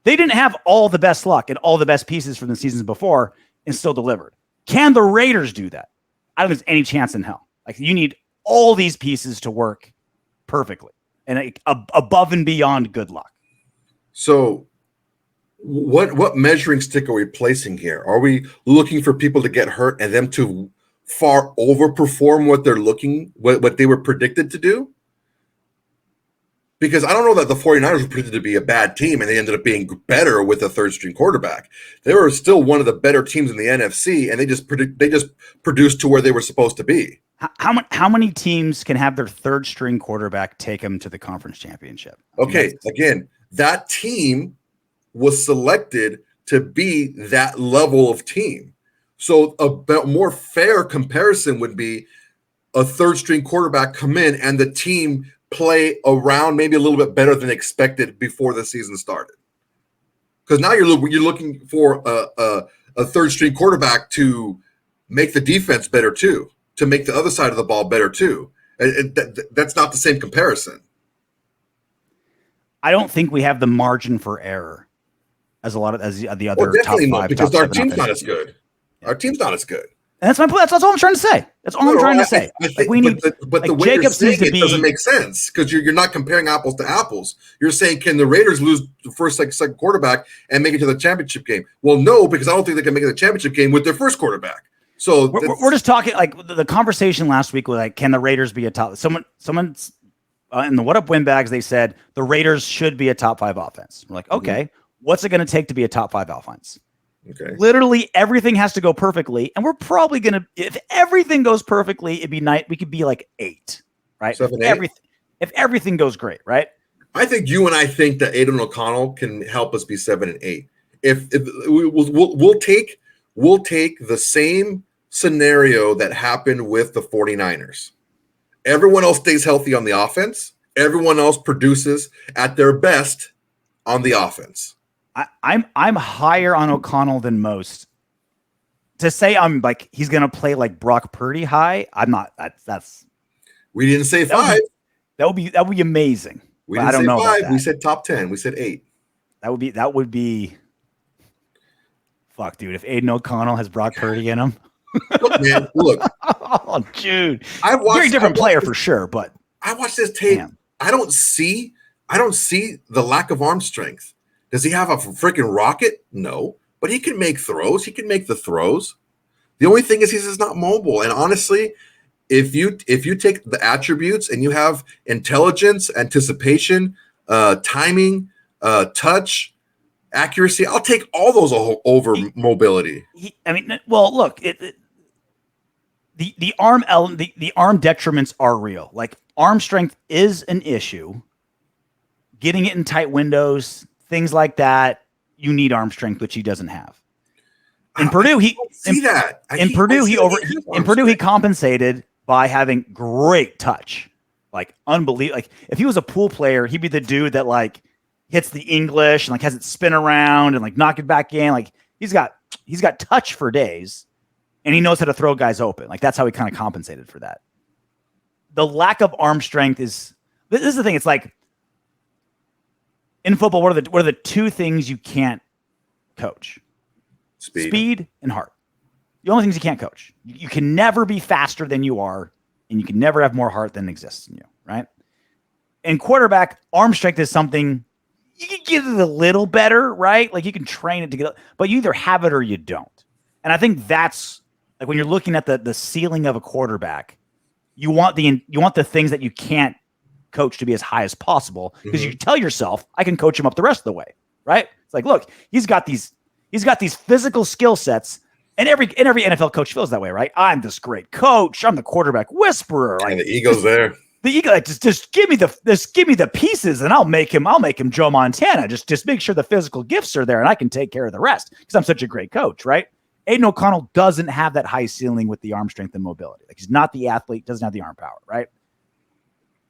Speaker 1: They didn't have all the best luck and all the best pieces from the seasons before and still delivered. Can the Raiders do that? I don't think there's any chance in hell. You need all these pieces to work perfectly and above and beyond good luck.
Speaker 2: So what measuring stick are we placing here? Are we looking for people to get hurt and them to far overperform what they were predicted to do? Because I don't know that the 49ers were predicted to be a bad team and they ended up being better with a third-string quarterback. They were still one of the better teams in the NFC, and they just produced to where they were supposed to be.
Speaker 1: How many teams can have their third-string quarterback take them to the conference championship?
Speaker 2: Okay, again, that team was selected to be that level of team. So a more fair comparison would be a third-string quarterback come in and the team play around maybe a little bit better than expected before the season started. Because now you're looking for a third-string quarterback to make the defense better too, to make the other side of the ball better too. That's not the same comparison.
Speaker 1: I don't think we have the margin for error as the other top five.
Speaker 2: Because our team's not as good. Our team's not as good.
Speaker 1: And that's my point. That's all I'm trying to say. That's all I'm trying to say.
Speaker 2: I think, but the way Jacobs you're saying it doesn't make sense because you're not comparing apples to apples. You're saying, can the Raiders lose the first, second quarterback and make it to the championship game? Well, no, because I don't think they can make it to the championship game with their first quarterback. So
Speaker 1: we're just talking like the conversation last week was like, can the Raiders be a top? Someone's in the What Up Windbags, they said the Raiders should be a top 5 offense. We're like, okay, what's it going to take to be a top 5 offense?
Speaker 2: Okay.
Speaker 1: Literally everything has to go perfectly, and we're probably gonna. If everything goes perfectly, it'd be nice. We could be like 8, right?
Speaker 2: 7, 8?
Speaker 1: If everything goes great, right?
Speaker 2: I think you and I think that Aiden O'Connell can help us be 7 and 8. If we'll take the same scenario that happened with the 49ers. Everyone else stays healthy on the offense. Everyone else produces at their best on the offense.
Speaker 1: I'm higher on O'Connell than most. To say I'm like he's gonna play like Brock Purdy high, I'm not. That's.
Speaker 2: We didn't say 5.
Speaker 1: That would be amazing.
Speaker 2: We didn't say 5. We said top 10. We said 8.
Speaker 1: That would be. Fuck, dude! If Aiden O'Connell has Brock Purdy in him.
Speaker 2: Look, man. Look.
Speaker 1: Oh, dude. Very different player for sure, but
Speaker 2: I watched this tape.
Speaker 1: Damn.
Speaker 2: I don't see the lack of arm strength. Does he have a freaking rocket? No, but he can make throws. He can make the throws. The only thing is he's just not mobile. And honestly, if you take the attributes and you have intelligence, anticipation, timing, touch, accuracy, I'll take all those over mobility.
Speaker 1: Look, the arm the arm detriments are real. Like arm strength is an issue. Getting it in tight windows. Things like that, you need arm strength, which he doesn't have. In Purdue, he compensated by having great touch, like unbelievable. Like if he was a pool player, he'd be the dude that like hits the English and like has it spin around and like knock it back in. Like he's got touch for days, and he knows how to throw guys open. Like that's how he kind of compensated for that. The lack of arm strength is this is the thing. It's like. In football, what are the 2 things you can't coach? Speed and heart. The only things you can't coach. You can never be faster than you are, and you can never have more heart than exists in you, right? In quarterback, arm strength is something you can get it a little better, right? Like you can train it to get, but you either have it or you don't. And I think that's like when you're looking at the ceiling of a quarterback, you want the things that you can't coach to be as high as possible because you tell yourself I can coach him up the rest of the way, right? It's like, look, he's got these physical skill sets, and every NFL coach feels that way, right? I'm this great coach. I'm the quarterback whisperer.
Speaker 2: Like, the ego's there.
Speaker 1: The ego, like, just give me the pieces, and I'll make him Joe Montana. Just make sure the physical gifts are there, and I can take care of the rest because I'm such a great coach, right? Aiden O'Connell doesn't have that high ceiling with the arm strength and mobility. Like he's not the athlete, doesn't have the arm power, right?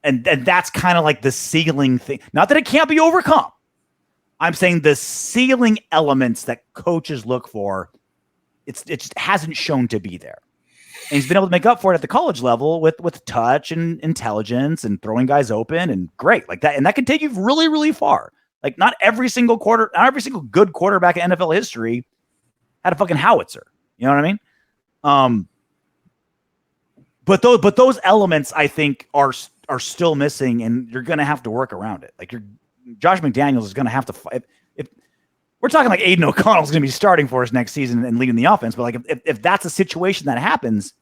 Speaker 1: And that's kind of like the ceiling thing. Not that it can't be overcome. I'm saying the ceiling elements that coaches look for, it just hasn't shown to be there. And he's been able to make up for it at the college level with touch and intelligence and throwing guys open and great like that. And that can take you really, really far. Like not every single good quarterback in NFL history had a fucking howitzer. You know what I mean? But those elements I think are still missing, and you're going to have to work around it. Like Josh McDaniels is going to have to fight. If we're talking like Aiden O'Connell is going to be starting for us next season and leading the offense, but like if that's a situation that happens,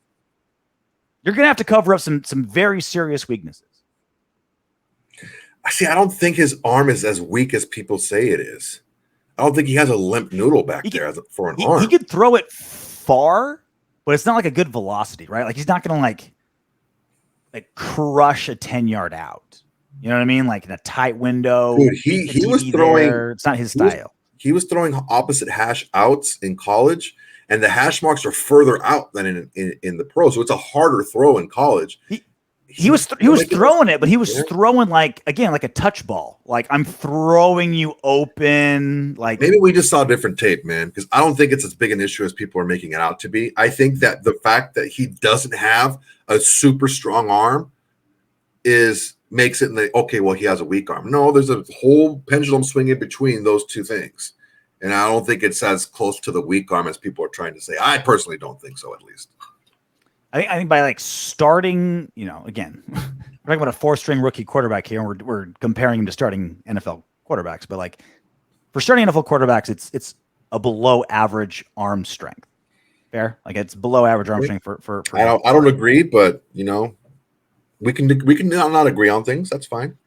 Speaker 1: you're going to have to cover up some very serious weaknesses.
Speaker 2: See, I don't think his arm is as weak as people say it is. I don't think he has a limp noodle back there for an arm.
Speaker 1: He could throw it far, but it's not like a good velocity, right? Like he's not going to like crush a 10-yard out. You know what I mean? Like in a tight window.
Speaker 2: Dude, he was throwing.
Speaker 1: There. It's not his style.
Speaker 2: He was throwing opposite hash outs in college, and the hash marks are further out than in the pro. So it's a harder throw in college.
Speaker 1: He was throwing it, but he was throwing like a touch ball. Like I'm throwing you open. Like
Speaker 2: maybe we just saw different tape, man. Because I don't think it's as big an issue as people are making it out to be. I think that the fact that he doesn't have a super strong arm makes it okay. Well, he has a weak arm. No, there's a whole pendulum swing in between those two things, and I don't think it's as close to the weak arm as people are trying to say. I personally don't think so, at least.
Speaker 1: I think by like starting, again, we're talking about a 4-string rookie quarterback here, and we're comparing him to starting NFL quarterbacks. But like for starting NFL quarterbacks, it's a below average arm strength. Fair, like it's below average arm strength for
Speaker 2: I don't agree, but we can not agree on things. That's fine.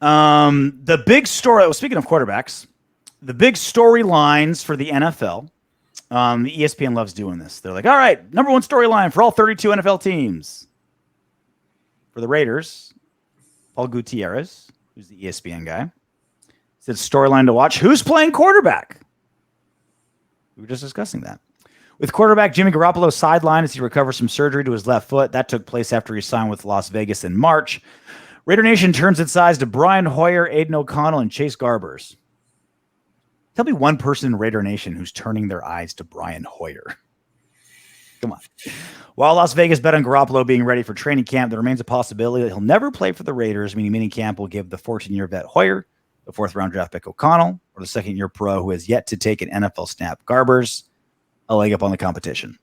Speaker 1: The big story. Speaking of quarterbacks, the big storylines for the NFL. The ESPN loves doing this. They're like, all right, number one storyline for all 32 NFL teams. For the Raiders, Paul Gutierrez, who's the ESPN guy, said storyline to watch. Who's playing quarterback? We were just discussing that. With quarterback Jimmy Garoppolo sidelined as he recovers from surgery to his left foot. That took place after he signed with Las Vegas in March. Raider Nation turns its eyes to Brian Hoyer, Aiden O'Connell, and Chase Garbers. Tell me one person in Raider Nation who's turning their eyes to Brian Hoyer. Come on. While Las Vegas bet on Garoppolo being ready for training camp, there remains a possibility that he'll never play for the Raiders, meaning minicamp will give the 14-year vet Hoyer, the 4th-round draft pick O'Connell, or the second-year pro who has yet to take an NFL snap, Garbers, a leg up on the competition.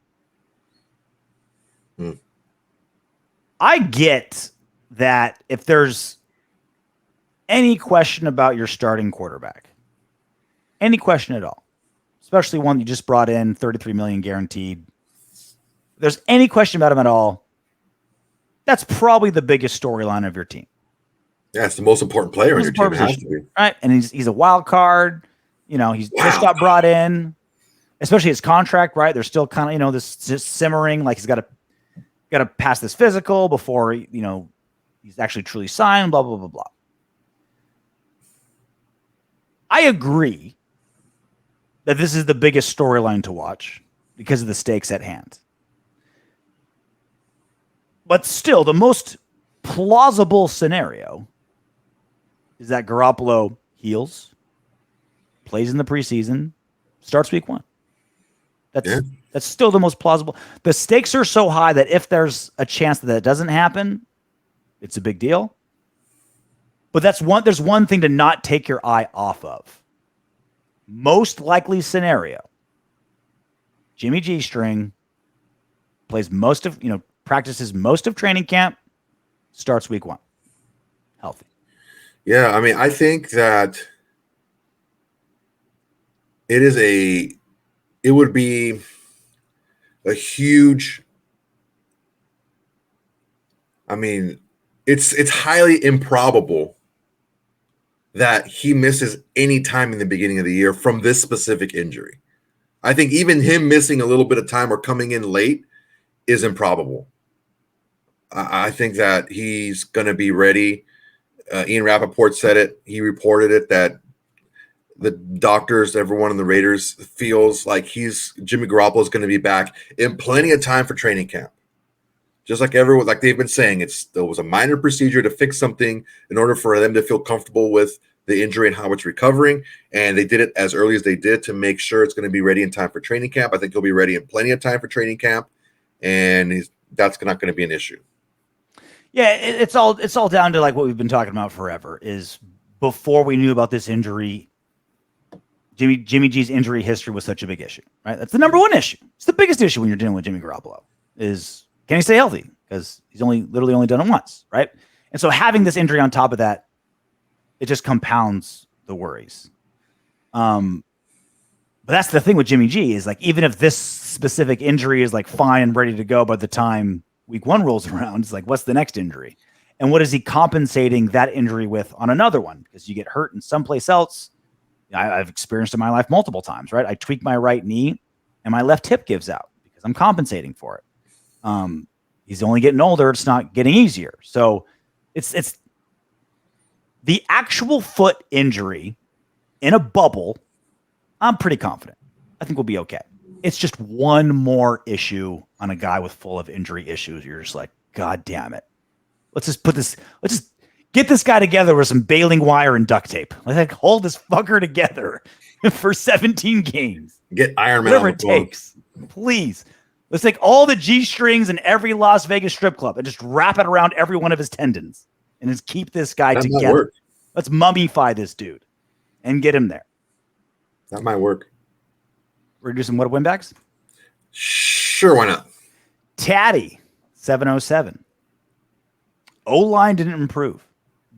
Speaker 1: I get that if there's any question about your starting quarterback, any question at all, especially one you just brought in, $33 million guaranteed. If there's any question about him at all, that's probably the biggest storyline of your team.
Speaker 2: Yeah, it's the most important player in your team. It has to be.
Speaker 1: Right, and he's a wild card. He's just got brought in, especially his contract. Right, there's still kind of this just simmering. Like he's got to pass this physical before he's actually truly signed. Blah blah blah blah. I agree that this is the biggest storyline to watch because of the stakes at hand. But still, the most plausible scenario is that Garoppolo heals, plays in the preseason, starts week 1. That's still the most plausible. The stakes are so high that if there's a chance that doesn't happen, it's a big deal. But there's one thing to not take your eye off of. Most likely scenario, Jimmy G string plays practices most of training camp, starts week 1, healthy.
Speaker 2: Yeah, I mean, I think that it would be a huge. I mean, it's highly improbable that he misses any time in the beginning of the year from this specific injury. I think even him missing a little bit of time or coming in late is improbable. I think that he's going to be ready. Ian Rappaport said it. He reported it that the doctors, everyone in the Raiders feels like Jimmy Garoppolo is going to be back in plenty of time for training camp. Just like everyone, like they've been saying, there was a minor procedure to fix something in order for them to feel comfortable with the injury and how it's recovering. And they did it as early as they did to make sure it's going to be ready in time for training camp. I think he'll be ready in plenty of time for training camp. And that's not going to be an issue.
Speaker 1: Yeah, it's all down to like what we've been talking about forever is before we knew about this injury, Jimmy G's injury history was such a big issue, right? That's the number one issue. It's the biggest issue when you're dealing with Jimmy Garoppolo is can he stay healthy? Because he's literally only done it once, right? And so having this injury on top of that, it just compounds the worries. But that's the thing with Jimmy G is like, even if this specific injury is like fine and ready to go by the time week 1 rolls around, it's like, what's the next injury? And what is he compensating that injury with on another one? Because you get hurt in someplace else. I've experienced in my life multiple times, right? I tweak my right knee and my left hip gives out because I'm compensating for it. He's only getting older. It's not getting easier. So it's the actual foot injury in a bubble. I'm pretty confident. I think we'll be okay. It's just one more issue on a guy with full of injury issues. You're just like, God damn it. Let's just get this guy together with some baling wire and duct tape. Like hold this fucker together for 17 games.
Speaker 2: Get Iron Man
Speaker 1: whatever
Speaker 2: on
Speaker 1: it
Speaker 2: the phone.
Speaker 1: takes. Please. Let's take all the G strings in every Las Vegas strip club and just wrap it around every one of his tendons and just keep this guy together. Let's mummify this dude and get him there.
Speaker 2: That might work.
Speaker 1: We're going to do some what windbags?
Speaker 2: Sure, why not?
Speaker 1: Taddy, 707. O-line didn't improve.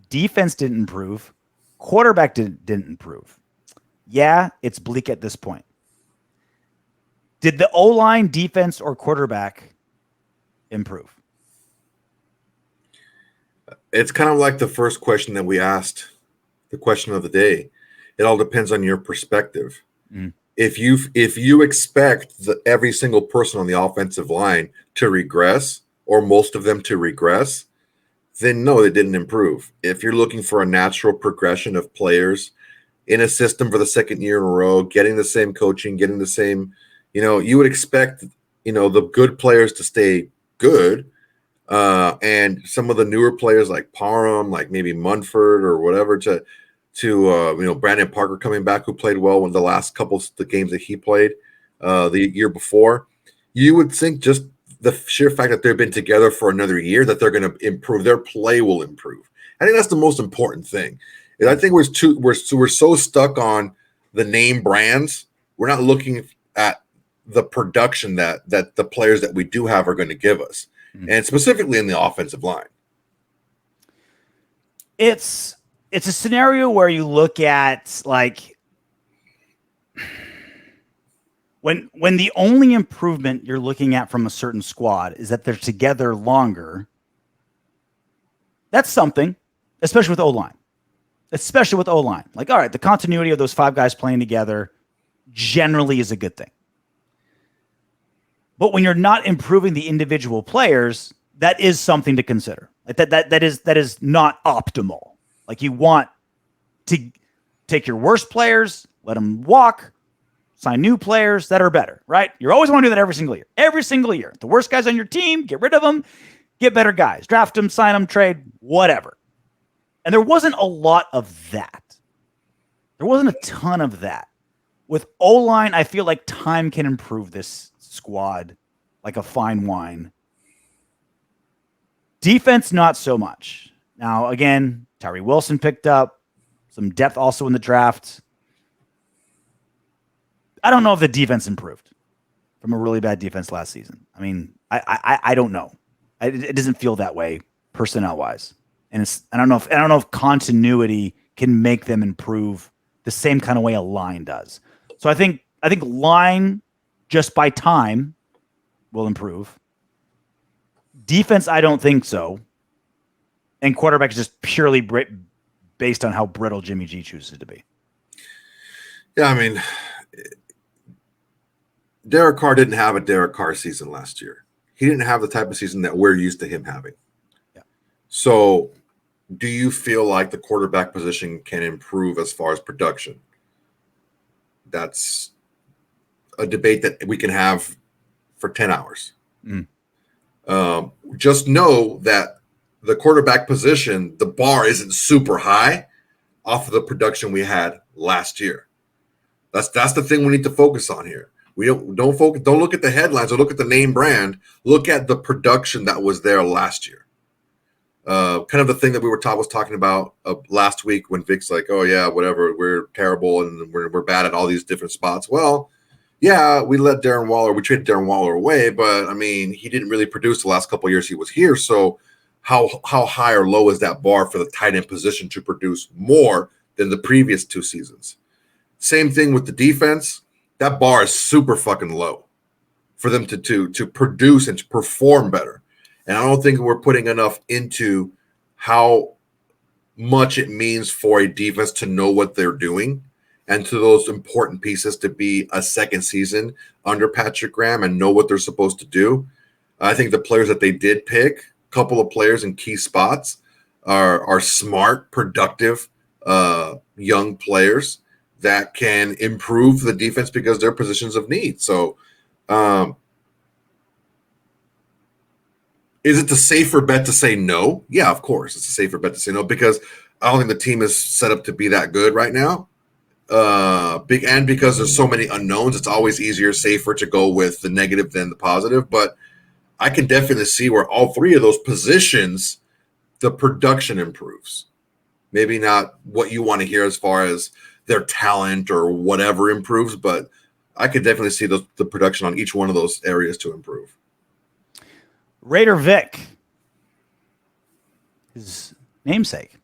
Speaker 1: Defense didn't improve. Quarterback didn't improve. Yeah, it's bleak at this point. Did the O-line, defense, or quarterback improve?
Speaker 2: It's kind of like the first question that we asked, the question of the day. It all depends on your perspective. Mm. If you expect every single person on the offensive line to regress, or most of them to regress, then no, they didn't improve. If you're looking for a natural progression of players in a system for the second year in a row, getting the same coaching, getting the same, you would expect, the good players to stay good. And some of the newer players like Parham, like maybe Munford or whatever to Brandon Parker coming back, who played well in the last couple of the games that he played the year before. You would think just the sheer fact that they've been together for another year, that they're going to improve. Their play will improve. I think that's the most important thing. And I think we're so stuck on the name brands. We're not looking at the production that the players that we do have are going to give us, and specifically in the offensive line.
Speaker 1: It's a scenario where you look at like when the only improvement you're looking at from a certain squad is that they're together longer. That's something, especially with O-line. Like, all right, the continuity of those five guys playing together generally is a good thing. But when you're not improving the individual players, that is something to consider. Like that is not optimal. Like you want to take your worst players, let them walk, sign new players that are better, right? You always want to do that every single year. Every single year. The worst guys on your team, get rid of them, get better guys. Draft them, sign them, trade, whatever. And there wasn't a lot of that. There wasn't a ton of that. With O-line, I feel like time can improve this squad like a fine wine. Defense, not so much. Now, again, Tyree Wilson picked up some depth also in the draft. I don't know if the defense improved from a really bad defense last season. I mean, I don't know. It doesn't feel that way personnel wise, and I don't know if continuity can make them improve the same kind of way a line does. So I think line just by time will improve. Defense, I don't think so. And quarterback is just purely based on how brittle Jimmy G chooses to be.
Speaker 2: Yeah, I mean, Derek Carr didn't have a Derek Carr season last year. He didn't have the type of season that we're used to him having.
Speaker 1: Yeah.
Speaker 2: So do you feel like the quarterback position can improve as far as production? That's a debate that we can have for 10 hours. Just know that the quarterback position, the bar isn't super high off of the production we had last year. That's the thing we need to focus on here. We don't look at the headlines or look at the name brand. Look at the production that was there last year. Kind of the thing that we was talking about last week when Vic's like, oh yeah, whatever, we're terrible and we're bad at all these different spots. Well, yeah, we traded Darren Waller away, but I mean, he didn't really produce the last couple of years he was here. So how high or low is that bar for the tight end position to produce more than the previous two seasons? Same thing with the defense. That bar is super fucking low for them to produce and to perform better. And I don't think we're putting enough into how much it means for a defense to know what they're doing, and to those important pieces to be a second season under Patrick Graham and know what they're supposed to do. I think the players that they did pick, a couple of players in key spots, are smart, productive, young players that can improve the defense because they're positions of need. So, is it the safer bet to say no? Yeah, of course. It's a safer bet to say no because I don't think the team is set up to be that good right now. And because there's so many unknowns, it's always easier, safer to go with the negative than the positive. But I can definitely see where all three of those positions, the production improves. Maybe not what you want to hear as far as their talent or whatever improves, but I could definitely see the production on each one of those areas to improve.
Speaker 1: Raider Vic, his namesake.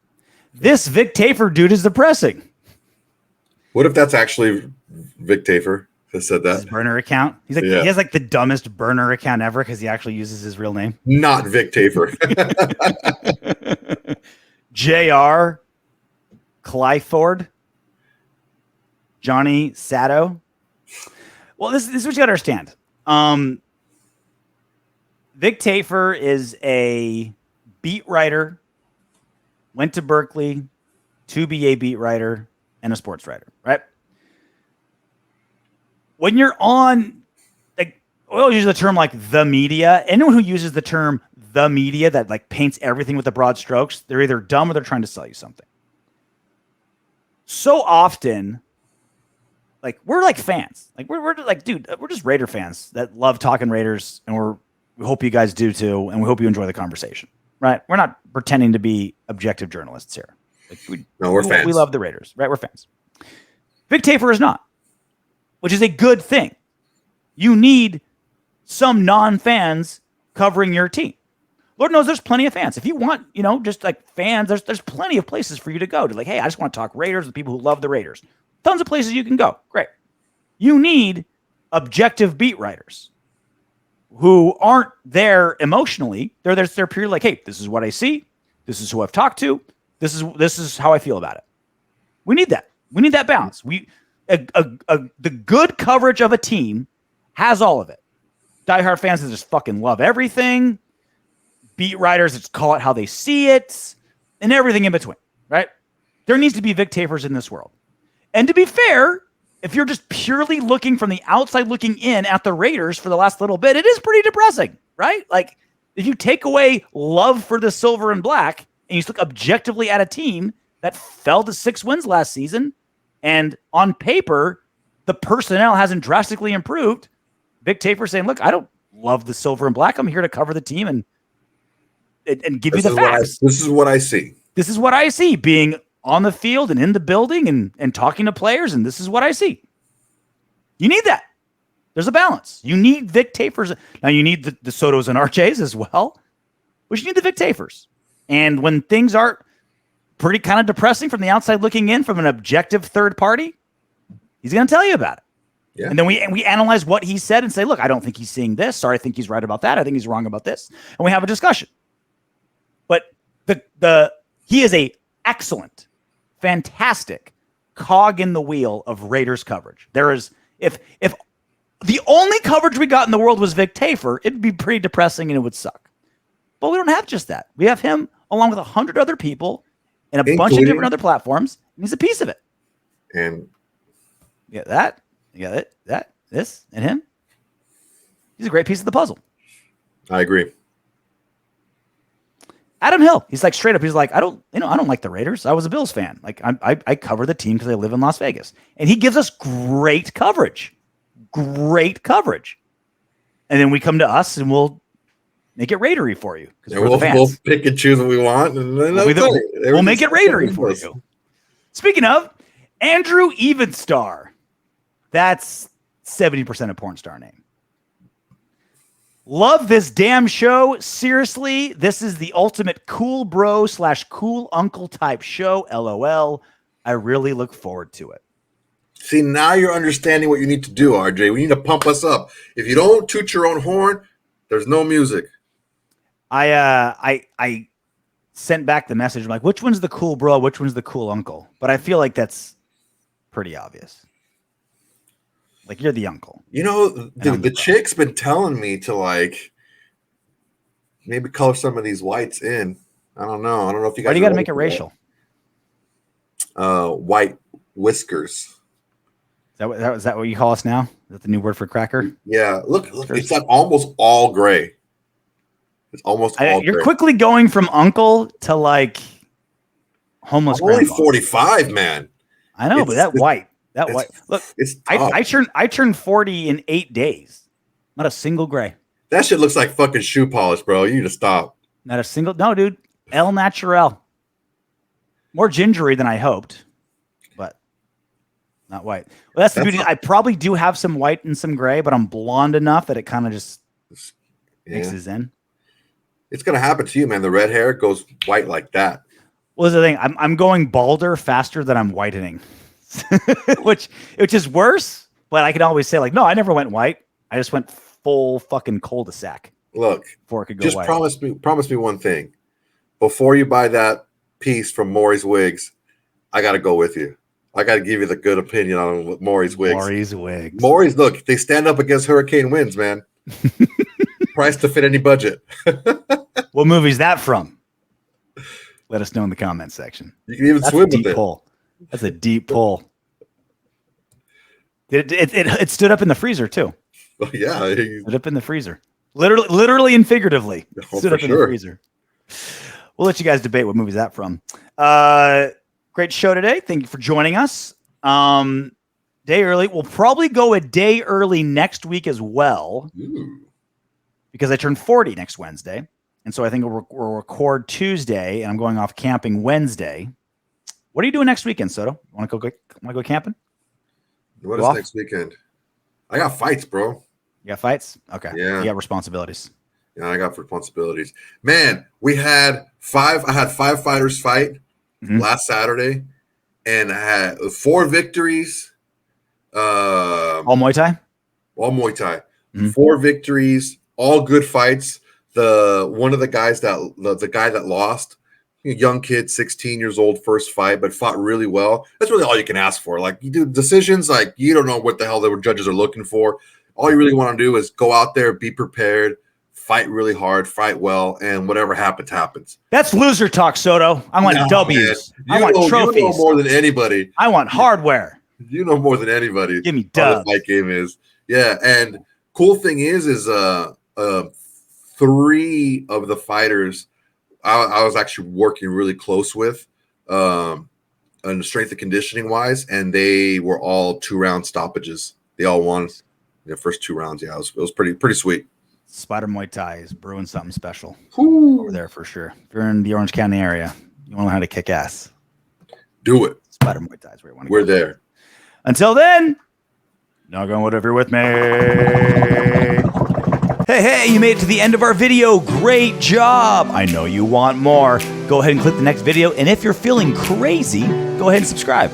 Speaker 1: This Vic Tafur dude is depressing.
Speaker 2: What if that's actually Vic Tafur that said that?
Speaker 1: His burner account. He's like, He has like the dumbest burner account ever because he actually uses his real name.
Speaker 2: Not Vic Tafur.
Speaker 1: J.R. Clyford. Johnny Sato. Well, this is what you got to understand. Vic Tafur is a beat writer, went to Berkeley to be a beat writer and a sports writer, right? When you're on, like, we'll use the term like the media. Anyone who uses the term the media that like paints everything with the broad strokes, they're either dumb or they're trying to sell you something. So often, like, we're like fans. Like, we're like, dude, we're just Raider fans that love talking Raiders, and we hope you guys do too, and we hope you enjoy the conversation, right? We're not pretending to be objective journalists here. Like,
Speaker 2: we're fans.
Speaker 1: We love the Raiders, right? We're fans. Vic Tafur is not, which is a good thing. You need some non-fans covering your team. Lord knows there's plenty of fans. If you want, just like fans, there's plenty of places for you to go to, like, hey, I just want to talk Raiders with people who love the Raiders. Tons of places you can go. Great. You need objective beat writers who aren't there emotionally. They're purely like, hey, this is what I see. This is who I've talked to. This is how I feel about it. We need that. We need that balance. The good coverage of a team has all of it. Diehard fans that just fucking love everything. Beat writers that call it how they see it, and everything in between, right? There needs to be Vic Tafurs in this world. And to be fair, if you're just purely looking from the outside looking in at the Raiders for the last little bit, it is pretty depressing, right? Like, if you take away love for the silver and black and you look objectively at a team that fell to 6 wins last season, and on paper, the personnel hasn't drastically improved, Vic Tafur saying, look, I don't love the silver and black. I'm here to cover the team and give you the facts.
Speaker 2: This is what I see.
Speaker 1: This is what I see, being on the field and in the building and talking to players, and this is what I see. You need that. There's a balance. You need Vic Tafurs. Now, you need the Sotos and RJs as well, but you need the Vic Tafurs. And when things are pretty kind of depressing from the outside looking in from an objective third party, he's going to tell you about it. Yeah. And then we analyze what he said and say, look, I don't think he's seeing this, or I think he's right about that. I think he's wrong about this. And we have a discussion. But he is a excellent, fantastic cog in the wheel of Raiders coverage. There is, if the only coverage we got in the world was Vic Tafur, it'd be pretty depressing and it would suck. But we don't have just that. We have him along with 100 other people and a bunch of different other platforms, and he's a piece of it.
Speaker 2: And
Speaker 1: you get that, you got it, that, this, and him. He's a great piece of the puzzle.
Speaker 2: I agree.
Speaker 1: Adam Hill, he's like straight up. He's like, I don't like the Raiders. I was a Bills fan. Like, I cover the team because I live in Las Vegas, and he gives us great coverage. And then we come to us and we'll make it Raidery for you.
Speaker 2: Yeah, we'll pick and choose what we want, and then
Speaker 1: we'll make it Raidery for you. Speaking of, Andrew Evenstar, that's 70% of porn star name. Love this damn show. Seriously, this is the ultimate cool bro / cool uncle type show. LOL. I really look forward to it.
Speaker 2: See, now you're understanding what you need to do, RJ. We need to pump us up. If you don't toot your own horn, there's no music.
Speaker 1: I sent back the message. I'm like, which one's the cool bro? Which one's the cool uncle? But I feel like that's pretty obvious. Like, you're the uncle.
Speaker 2: You know, the chick's been telling me to, like, maybe color some of these whites in. I don't know. I don't know if you guys.
Speaker 1: Why do you got to make it racial?
Speaker 2: White whiskers.
Speaker 1: Is that what you call us now? Is that the new word for cracker?
Speaker 2: Yeah. Look, it's like almost all gray. It's almost all
Speaker 1: you're
Speaker 2: gray.
Speaker 1: quickly going from uncle to like homeless.
Speaker 2: I'm only 45, man.
Speaker 1: I know, but that white. Look,
Speaker 2: it's
Speaker 1: I turned 40 in 8 days. Not a single gray.
Speaker 2: That shit looks like fucking shoe polish, bro. You need to stop.
Speaker 1: Not a single. No, dude. El Natural. More gingery than I hoped, but not white. Well, that's the beauty. I probably do have some white and some gray, but I'm blonde enough that it kind of just mixes in.
Speaker 2: It's gonna happen to you, man. The red hair goes white like that.
Speaker 1: Well, that's the thing. I'm going balder faster than I'm whitening, which is worse. But I can always say like, no, I never went white. I just went full fucking cul-de-sac.
Speaker 2: Look,
Speaker 1: before it could go
Speaker 2: just
Speaker 1: white.
Speaker 2: promise me one thing. Before you buy that piece from Maury's Wigs, I got to go with you. I got to give you the good opinion on Maury's Wigs. Maury's, look, they stand up against hurricane winds, man. Price to fit any budget.
Speaker 1: What movie is that from? Let us know in the comments section.
Speaker 2: You can even swim with it.
Speaker 1: Pull. That's a deep pull. It stood up in the freezer too.
Speaker 2: Oh, yeah.
Speaker 1: It stood up in the freezer. Literally and figuratively. Stood up in the freezer. We'll let you guys debate what movie is that from. Great show today. Thank you for joining us. Day early. We'll probably go a day early next week as well.
Speaker 2: Ooh.
Speaker 1: Because I turn 40 next Wednesday. And so I think we'll record Tuesday, and I'm going off camping Wednesday. What are you doing next weekend, Soto? Want to go camping?
Speaker 2: What is next weekend? I got fights, bro.
Speaker 1: You got fights? Okay.
Speaker 2: Yeah.
Speaker 1: You got responsibilities.
Speaker 2: Yeah, I got responsibilities. Man, I had 5 fighters fight last Saturday, and I had 4 victories.
Speaker 1: All Muay Thai?
Speaker 2: All Muay Thai. 4 victories, all good fights. One of the guys the guy that lost, young kid, 16 years old, first fight, but fought really well. That's really all you can ask for. Like, you do decisions, like, you don't know what the hell the judges are looking for. All you really want to do is go out there, be prepared, fight really hard, fight well, and whatever happens.
Speaker 1: That's loser talk, Soto. I want W's. I want trophies.
Speaker 2: You know more than anybody.
Speaker 1: I want hardware.
Speaker 2: You know more than anybody.
Speaker 1: Give me dubs.
Speaker 2: Fight game is. Yeah, and cool thing is 3 of the fighters I was actually working really close with on strength and conditioning wise, and they were all 2-round stoppages. They all won the first 2 rounds. Yeah, it was pretty sweet.
Speaker 1: Spider Muay Thai is brewing something special
Speaker 2: over
Speaker 1: there for sure. If you're in the Orange County area, you want to learn how to kick ass.
Speaker 2: Do it.
Speaker 1: Spider Muay Thai is where you want to go.
Speaker 2: We're there.
Speaker 1: Until then, knock on wood if you're with me. Hey, you made it to the end of our video. Great job. I know you want more. Go ahead and click the next video. And if you're feeling crazy, go ahead and subscribe.